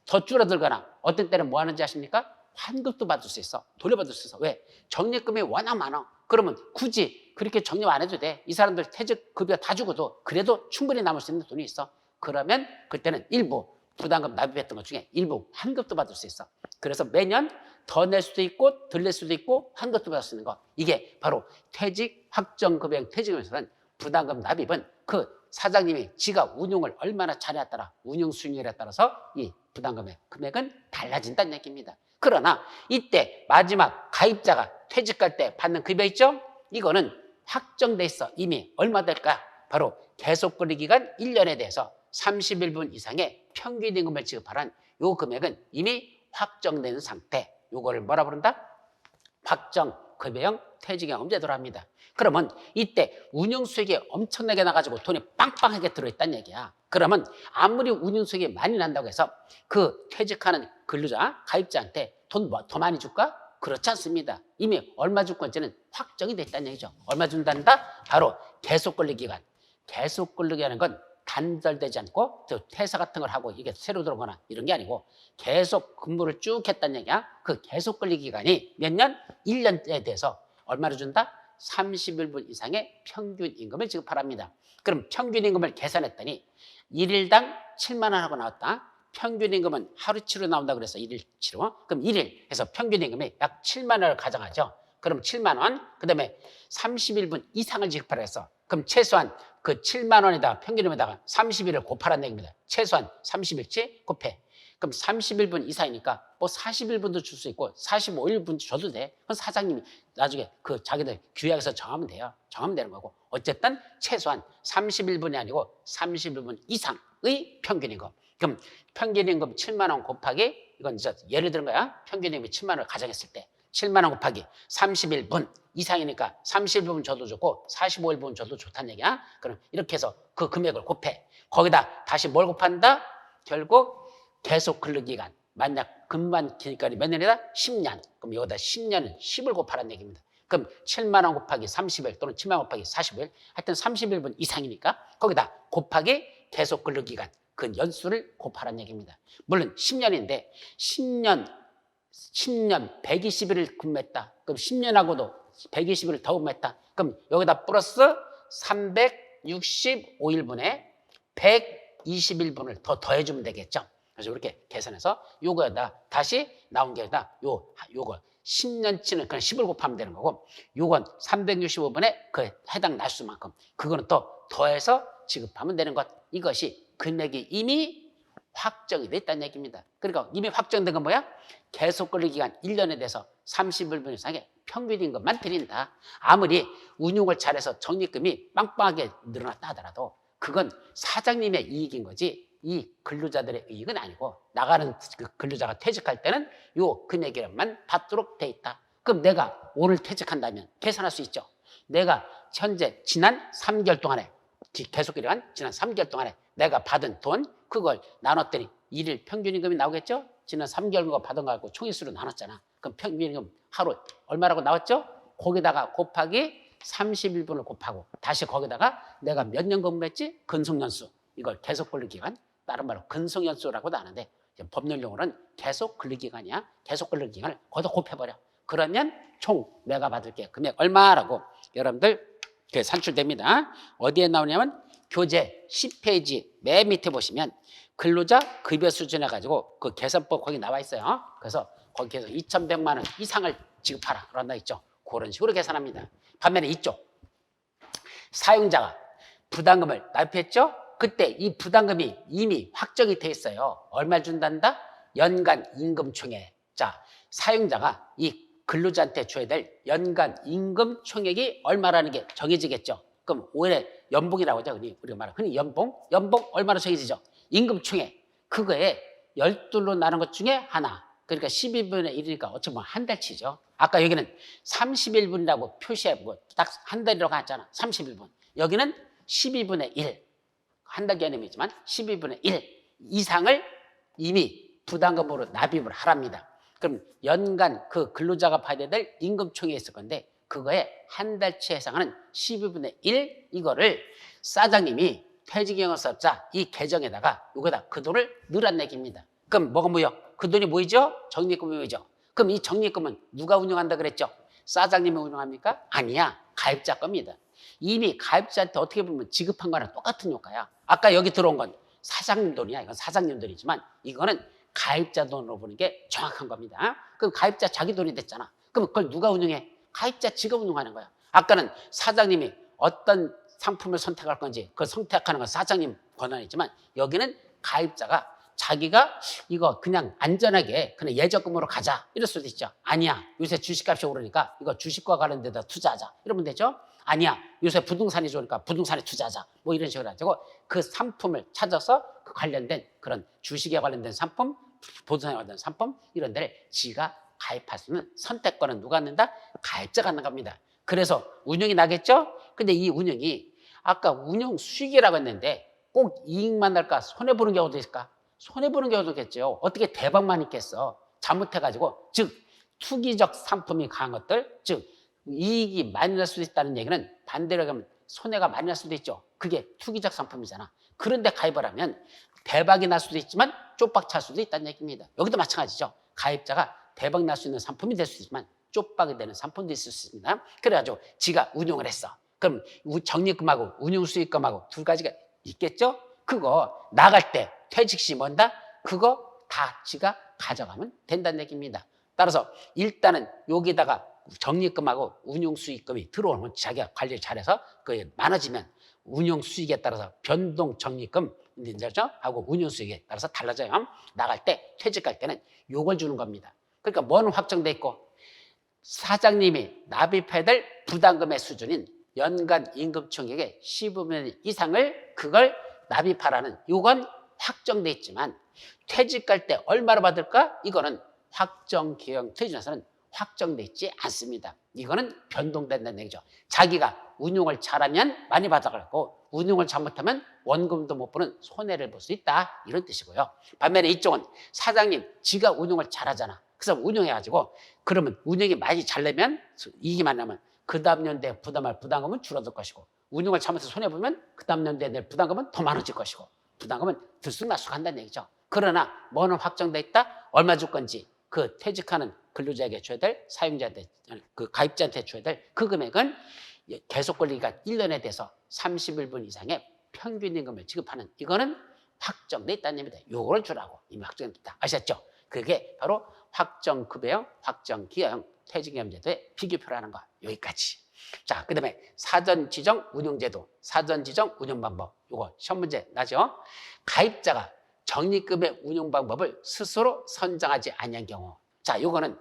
[SPEAKER 1] 더 줄어들거나 어떤 때는 뭐 하는지 아십니까? 환급도 받을 수 있어. 돌려받을 수 있어. 왜? 적립금이 워낙 많아. 그러면 굳이 그렇게 적립 안 해도 돼. 이 사람들 퇴직급여 다 주고도 그래도 충분히 남을 수 있는 돈이 있어. 그러면 그때는 일부 부담금 납입했던 것 중에 일부 환급도 받을 수 있어. 그래서 매년 더 낼 수도 있고 덜 낼 수도 있고 환급도 받을 수 있는 거. 이게 바로 퇴직 확정급여형 퇴직금에서는 부담금 납입은 그 사장님이 지가 운용을 얼마나 잘했에 따라 운용 수익률에 따라서 이 부담금의 금액은 달라진다는 얘기입니다. 그러나 이때 마지막 가입자가 퇴직할 때 받는 급여 있죠? 이거는 확정돼 있어. 이미 얼마 될까? 바로 계속권리기간 1년에 대해서 31분 이상의 평균 임금을 지급하는 요 금액은 이미 확정된 상태. 요거를 뭐라 부른다? 확정급여형 퇴직연금 제도로 합니다. 그러면 이때 운용수익이 엄청나게 나가지고 돈이 빵빵하게 들어있다는 얘기야. 그러면 아무리 운용수익이 많이 난다고 해서 그 퇴직하는 근로자, 가입자한테 돈 더 많이 줄까? 그렇지 않습니다. 이미 얼마 줄 건지는 확정이 됐다는 얘기죠. 얼마 준단다? 바로 계속근로기간. 계속근로기간은 건 단절되지 않고 퇴사 같은 걸 하고 이게 새로 들어오거나 이런 게 아니고 계속 근무를 쭉 했다는 얘기야. 그 계속근로기간이 몇 년? 1년에 대해서 얼마를 준다? 31분 이상의 평균 임금을 지급하랍니다. 그럼 평균 임금을 계산했더니 1일당 7만 원 하고 나왔다. 평균 임금은 하루치로 나온다 그래서 1일치로. 그럼 1일 해서 평균 임금이 약 7만 원을 가정하죠. 그럼 7만 원, 그 다음에 31분 이상을 지급하라 했어. 그럼 최소한 그 7만 원에다가 평균임에다가 30일을 곱하라는 얘기입니다. 최소한 30일치 곱해. 그럼 31분 이상이니까 뭐 41분도 줄 수 있고 45일분 줘도 돼. 그건 사장님이 나중에 그 자기들 규약에서 정하면 돼요. 정하면 되는 거고. 어쨌든 최소한 31분이 아니고 31분 이상의 평균임금. 그럼 평균임금 7만 원 곱하기 이건 이제 예를 들은 거야. 평균임금이 7만 원을 가정했을 때 7만 원 곱하기 31분 이상이니까 31분 줘도 좋고 45일분 줘도 좋다는 얘기야. 그럼 이렇게 해서 그 금액을 곱해. 거기다 다시 뭘 곱한다? 결국 계속 근로기간. 만약 근무한 기간이 몇 년이다? 10년. 그럼 여기다 10년은 10을 곱하라는 얘기입니다. 그럼 7만 원 곱하기 30일 또는 7만 원 곱하기 40일 하여튼 30일분 이상이니까 거기다 곱하기 계속 근로기간 그 연수를 곱하라는 얘기입니다. 물론 10년인데 10년 120일을 근무했다. 그럼 10년하고도 120일을 더 근무했다. 그럼 여기다 플러스 365일분에 121분을 더 더해주면 되겠죠. 그래서 이렇게 계산해서 요거에다 다시 나온 게 아니라 요거 10년치는 그냥 10을 곱하면 되는 거고 요건 365분에 그 해당 날수만큼 그거는 또 더해서 지급하면 되는 것. 이것이 금액이 이미 확정이 됐다는 얘기입니다. 그러니까 이미 확정된 건 뭐야? 계속 근로기간 1년에 대해서 30일분 이상의 평균인 것만 드린다. 아무리 운용을 잘해서 적립금이 빵빵하게 늘어났다 하더라도 그건 사장님의 이익인 거지 이 근로자들의 이익은 아니고 나가는 그 근로자가 퇴직할 때는 요 금액만 받도록 돼 있다. 그럼 내가 오늘 퇴직한다면 계산할 수 있죠. 내가 현재 지난 3개월 동안에 계속 기간 지난 3개월 동안에 내가 받은 돈 그걸 나눴더니 일일 평균임금이 나오겠죠? 지난 3개월 거 받은 거 갖고 총인수로 나눴잖아. 그럼 평균임금 하루 얼마라고 나왔죠? 거기다가 곱하기 31분을 곱하고 다시 거기다가 내가 몇 년 근무했지? 근속연수. 이걸 계속 근로기간 다른 말로 근속연수라고도 하는데 법률용어는 계속 근로기간이야. 계속 근로기간을 거기다 곱해버려. 그러면 총 내가 받을 게 금액 얼마라고 여러분들 산출됩니다. 어디에 나오냐면 교재 10페이지 맨 밑에 보시면 근로자 급여 수준 해가지고 그 계산법 거기 나와 있어요. 그래서 거기에서 2,100만 원 이상을 지급하라 그런 거 있죠. 그런 식으로 계산합니다. 반면에 이쪽 사용자가 부담금을 납입했죠. 그때 이 부담금이 이미 확정이 돼 있어요. 얼마 준단다? 연간 임금총액. 자, 사용자가 이 근로자한테 줘야 될 연간 임금 총액이 얼마라는 게 정해지겠죠. 그럼 올해 연봉이라고 하죠. 우리가 말하는 흔히 연봉 얼마로 정해지죠? 임금 총액. 그거에 12로 나눈 것 중에 하나. 그러니까 12분의 1이니까 어찌 보면 한 달치죠. 아까 여기는 31분이라고 표시하고 딱 한 달이라고 했잖아. 31분. 여기는 12분의 1. 한 달 개념이지만 12분의 1 이상을 이미 부담금으로 납입을 하랍니다. 그럼 연간 그 근로자가 받아야 될 임금총액이 있을 건데 그거에 한 달치 해당하는 12분의 1 이거를 사장님이 퇴직영업사업자 이 계정에다가 여기다 그 돈을 넣으란 얘기입니다. 그럼 뭐가 뭐요? 그 돈이 뭐이죠? 적립금이 뭐이죠? 그럼 이 적립금은 누가 운영한다 그랬죠? 사장님이 운영합니까? 아니야. 가입자 겁니다. 이미 가입자한테 어떻게 보면 지급한 거랑 똑같은 효과야. 아까 여기 들어온 건 사장님 돈이야. 이건 사장님 돈이지만 이거는 가입자 돈으로 보는 게 정확한 겁니다. 그럼 가입자 자기 돈이 됐잖아. 그럼 그걸 누가 운영해? 가입자 지가 운영하는 거야. 아까는 사장님이 어떤 상품을 선택할 건지 그걸 선택하는 건 사장님 권한이지만 여기는 가입자가 자기가 이거 그냥 안전하게 그냥 예적금으로 가자 이럴 수도 있죠. 아니야. 요새 주식값이 오르니까 이거 주식과 관련돼서 투자하자 이러면 되죠. 아니야. 요새 부동산이 좋으니까 부동산에 투자하자. 뭐 이런 식으로 가지고 그 상품을 찾아서 그 관련된 그런 주식에 관련된 상품, 부동산에 관련된 상품 이런 데를 지가 가입할 수 있는 선택권은 누가 갖는다? 가입자가 갖는 겁니다. 그래서 운영이 나겠죠? 근데 이 운영이 아까 운영 수익이라고 했는데 꼭 이익만 날까? 손해보는 경우도 있을까? 손해보는 경우도 있겠죠. 어떻게 대박만 있겠어? 잘못해가지고 즉 투기적 상품이 강한 것들 즉 이익이 많이 날 수도 있다는 얘기는 반대로 하면 손해가 많이 날 수도 있죠. 그게 투기적 상품이잖아. 그런데 가입을 하면 대박이 날 수도 있지만 쪽박 찰 수도 있다는 얘기입니다. 여기도 마찬가지죠. 가입자가 대박 날 수 있는 상품이 될 수 있지만 쪽박이 되는 상품도 있을 수 있습니다. 그래가지고 지가 운용을 했어. 그럼 적립금하고 운용수익금하고 두 가지가 있겠죠? 그거 나갈 때 퇴직 시 뭔다? 그거 다 지가 가져가면 된다는 얘기입니다. 따라서 일단은 여기다가 적립금하고 운용수익금이 들어오면 자기가 관리를 잘해서 그게 많아지면 운용수익에 따라서 변동 적립금 하고 운용수익에 따라서 달라져요. 나갈 때 퇴직할 때는 요걸 주는 겁니다. 그러니까 뭐는 확정돼 있고 사장님이 납입해야 될 부담금의 수준인 연간 임금총액의 15분 이상을 그걸 납입하라는 요건 확정돼 있지만 퇴직할 때 얼마로 받을까? 이거는 확정기형 퇴직에서는 확정돼 있지 않습니다. 이거는 변동된다는 얘기죠. 자기가 운용을 잘하면 많이 받아가고 운용을 잘못하면 원금도 못 보는 손해를 볼 수 있다 이런 뜻이고요. 반면에 이쪽은 사장님 지가 운용을 잘하잖아. 그래서 운용해가지고 그러면 운영이 많이 잘 되면 이익이 많이 나면 그 다음 연도에 부담할 부담금은 줄어들 것이고 운영을 잘못해서 손해보면 그 다음 연도에 낼 부담금은 더 많아질 것이고 부담금은 들쑥날쑥 한다는 얘기죠. 그러나 뭐는 확정돼 있다? 얼마 줄 건지 그 퇴직하는 근로자에게 줘야 될 사용자한테 그 가입자한테 줘야 될 그 금액은 계속 권리가 1년에 대해서 31분 이상의 평균 임금을 지급하는 이거는 확정돼 있다는 얘기입니다. 요걸 주라고 이미 확정됐다. 아셨죠? 그게 바로 확정급여형, 확정기여형 퇴직연금제도의 비교표라는 거. 여기까지. 자, 그 다음에 사전지정 운용제도, 사전지정 운용방법. 요거 시험 문제 나죠? 가입자가 적립금의 운용 방법을 스스로 선정하지 않은 경우. 자, 요거는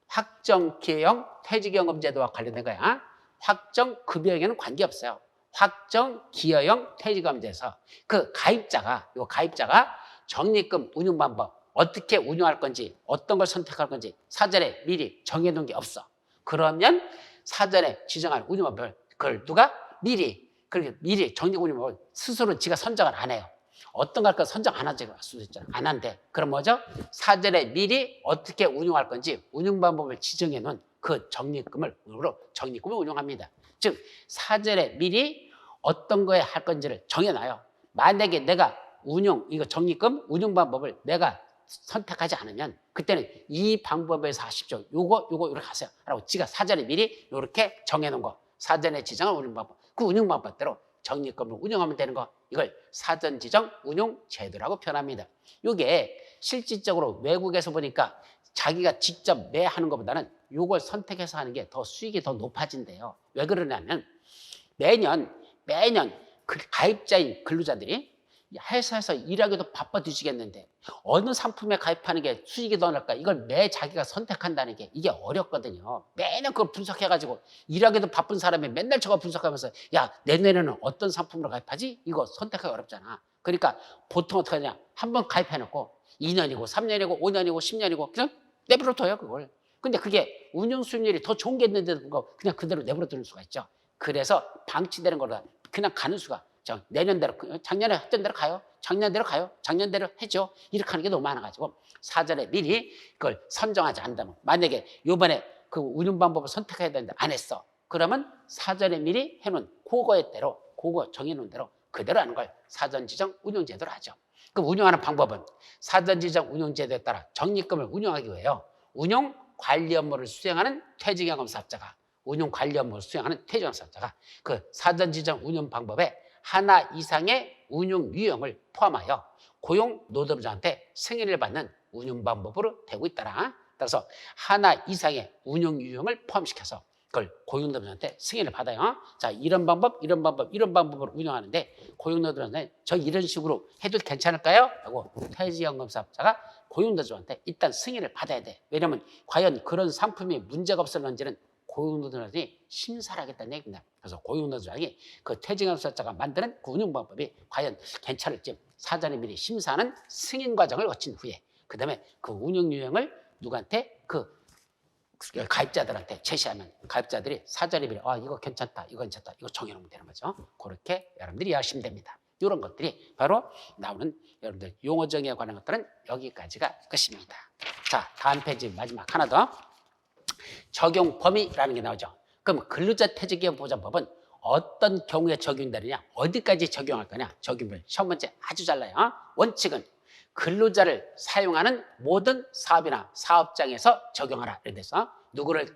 [SPEAKER 1] 확정기여형 퇴직연금제도와 관련된 거야. 확정급여형에는 관계없어요. 확정기여형 퇴직연금제에서 그 가입자가 적립금 운용 방법 어떻게 운용할 건지 어떤 걸 선택할 건지 사전에 미리 정해놓은 게 없어. 그러면 사전에 지정한 운용 방법을 그걸 누가 미리 적립 운용 방법을 스스로 지가 선정을 안 해요. 어떤 걸 선정 안 하지 수도 있잖아. 안 한대. 그럼 뭐죠? 사전에 미리 어떻게 운용할 건지 운용 방법을 지정해 놓은 그 적립금을 운용합니다. 즉 사전에 미리 어떤 거에 할 건지를 정해놔요. 만약에 내가 이거 적립금 운용 방법을 내가 선택하지 않으면 그때는 이 방법에서 하십시오. 요거 이렇게 하세요. 라고 지가 사전에 미리 이렇게 정해놓은 거. 사전에 지정한 운용 방법. 그 운용 방법대로 적립금을 운영하면 되는 거. 이걸 사전 지정 운용 제도라고 표현합니다. 이게 실질적으로 외국에서 보니까 자기가 직접 매하는 것보다는 이걸 선택해서 하는 게 더 수익이 더 높아진대요. 왜 그러냐면 매년 그 가입자인 근로자들이 회사에서 일하기도 바빠 뒤지겠는데 어느 상품에 가입하는 게 수익이 더 날까? 이걸 매 자기가 선택한다는 게 이게 어렵거든요. 매년 그걸 분석해가지고 일하기도 바쁜 사람이 맨날 저거 분석하면서 야, 내년에는 어떤 상품으로 가입하지? 이거 선택하기 어렵잖아. 그러니까 보통 어떻게 하냐? 한번 가입해놓고 2년이고 3년이고 5년이고 10년이고 그냥 내버려둬요 그걸. 근데 그게 운영 수익률이 더 좋은 게 있는데도 그냥 그대로 내버려두는 수가 있죠. 그래서 방치되는 거라 그냥 가는 수가 내년대로 작년에 했던 대로 가요. 작년대로 가요. 작년대로 해죠. 이렇게 하는 게 너무 많아가지고 사전에 미리 그걸 선정하지 않는다면 만약에 이번에 그 운용 방법을 선택해야 되는데 안 했어. 그러면 사전에 미리 해놓은 그거 정해놓은 대로 그대로 하는 걸 사전지정 운용제도로 하죠. 그럼 운용하는 방법은 사전지정 운용제도에 따라 적립금을 운용하기 위해요. 운용 관리 업무를 수행하는 퇴직연금 사업자가 그 사전지정 운용 방법에 하나 이상의 운용 유형을 포함하여 고용 노동자한테 승인을 받는 운용 방법으로 되고 있더라. 따라서 하나 이상의 운용 유형을 포함시켜서 그걸 고용 노동자한테 승인을 받아요. 자, 이런 방법으로 운영하는데 고용 노동자한테 저 이런 식으로 해도 괜찮을까요? 라고 퇴직연금 사업자가 고용 노동자한테 일단 승인을 받아야 돼. 왜냐하면 과연 그런 상품이 문제가 없었는지는 고용노동자들이 심사를 하겠다는 얘기입니다. 그래서 고용노동자들이 그 퇴직연금사업자가 만드는 그 운영방법이 과연 괜찮을지 사전에 미리 심사하는 승인 과정을 거친 후에 그 다음에 그 운영 유형을 누구한테 그 가입자들한테 제시하면 가입자들이 사전에 미리 이거 괜찮다 이거 정해놓으면 되는 거죠. 그렇게 여러분들이 이해하시면 됩니다. 이런 것들이 바로 나오는 여러분들 용어 정의에 관한 것들은 여기까지가 끝입니다. 자, 다음 페이지 마지막 하나 더. 적용 범위라는 게 나오죠. 그럼 근로자 퇴직연금보장법은 어떤 경우에 적용되느냐, 어디까지 적용할 거냐, 적용을 시험 문제 아주 잘 나요. 원칙은 근로자를 사용하는 모든 사업이나 사업장에서 적용하라. 그래서 누구를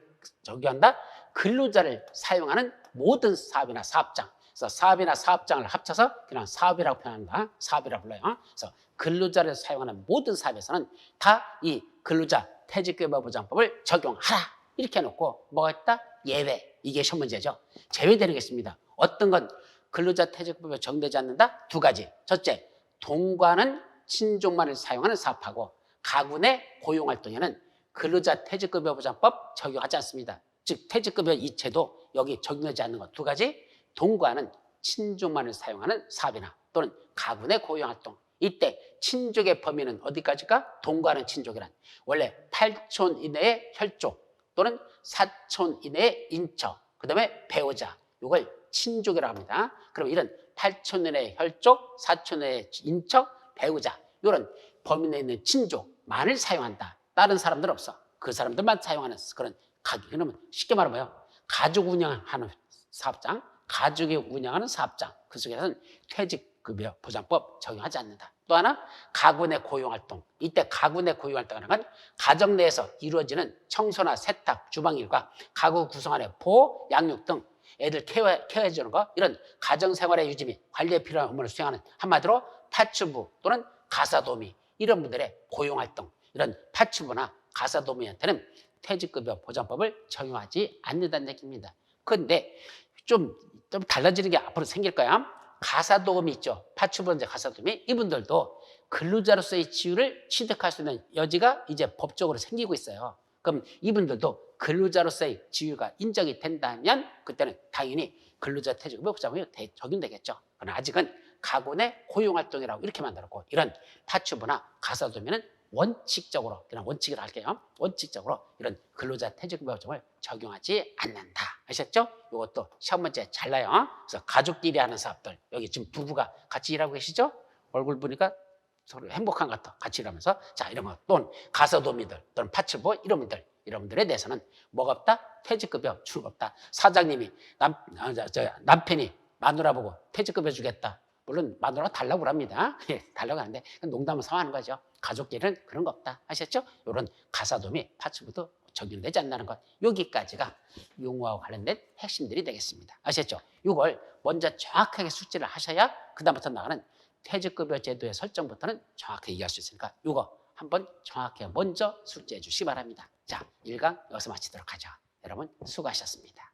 [SPEAKER 1] 적용한다? 근로자를 사용하는 모든 사업이나 사업장. 그래서 사업이나 사업장을 합쳐서 그냥 사업이라고 표현한다. 사업이라고 불러요. 그래서 근로자를 사용하는 모든 사업에서는 다 이 근로자 퇴직급여보장법을 적용하라. 이렇게 해놓고 뭐가 있다? 예외. 이게 시험 문제죠. 제외되는 게 있습니다. 어떤 건 근로자 퇴직급여에 적용되지 않는다? 두 가지. 첫째, 동거하는 친족만을 사용하는 사업하고 가구 내 고용활동에는 근로자 퇴직급여보장법 적용하지 않습니다. 즉 퇴직급여 이체도 여기 적용되지 않는 것 두 가지. 동거하는 친족만을 사용하는 사업이나 또는 가구 내 고용활동. 이때 친족의 범위는 어디까지가? 동거하는 친족이란 원래 8촌 이내의 혈족 또는 4촌 이내의 인척, 그 다음에 배우자, 이걸 친족이라고 합니다. 그럼 이런 8촌 이내의 혈족, 4촌 이내의 인척, 배우자 이런 범위 내에 있는 친족만을 사용한다. 다른 사람들은 없어. 그 사람들만 사용하는 그런 그러면 쉽게 말하면 가족 운영하는 사업장, 가족이 운영하는 사업장 그 속에서는 퇴직급여 보장법 적용하지 않는다. 또 하나 가구 내 고용활동. 이때 가구 내 고용활동이라는 건 가정 내에서 이루어지는 청소나 세탁, 주방일과 가구 구성안의 보호, 양육 등 애들 케어해 주는 거 이런 가정생활의 유지 및 관리에 필요한 업무를 수행하는 한마디로 파출부 또는 가사도우미 이런 분들의 고용활동 이런 파출부나 가사도우미한테는 퇴직급여 보장법을 적용하지 않는다는 얘기입니다. 그런데 좀 달라지는 게 앞으로 생길 거야. 가사도우미 있죠. 파출부나 가사도우미 이분들도 근로자로서의 지위를 취득할 수 있는 여지가 이제 법적으로 생기고 있어요. 그럼 이분들도 근로자로서의 지위가 인정이 된다면 그때는 당연히 근로자 퇴직급여 보장법이 적용되겠죠. 그러나 아직은 가구 내 고용활동이라고 이렇게 만들었고 이런 파출부나 가사도우미는 원칙적으로 그냥 원칙을 할게요. 원칙적으로 이런 근로자 퇴직급여 보장을 적용하지 않는다. 아셨죠? 이것도 시험 문제 잘 나요. 그래서 가족끼리 하는 사업들 여기 지금 부부가 같이 일하고 계시죠? 얼굴 보니까 서로 행복한 것 같아. 같이 일하면서 자 이런 거 또는 가사도우미들 또는 파출부 이런 분들에 대해서는 뭐가 없다? 퇴직급여 주는 거 없다. 사장님이 남편이 마누라 보고 퇴직급여 주겠다. 물론 마누라가 달라고 합니다. 달라고 하는데 농담을 삼아하는 거죠. 가족끼리는 그런 거 없다. 아셨죠? 이런 가사도우미 파출부도 적용되지 않는다는 것. 여기까지가 용어와 관련된 핵심들이 되겠습니다. 아셨죠? 이걸 먼저 정확하게 숙지를 하셔야 그다음부터 나가는 퇴직급여 제도의 설정부터는 정확하게 이해할 수 있으니까 이거 한번 정확하게 먼저 숙지해 주시기 바랍니다. 자, 1강 여기서 마치도록 하죠. 여러분 수고하셨습니다.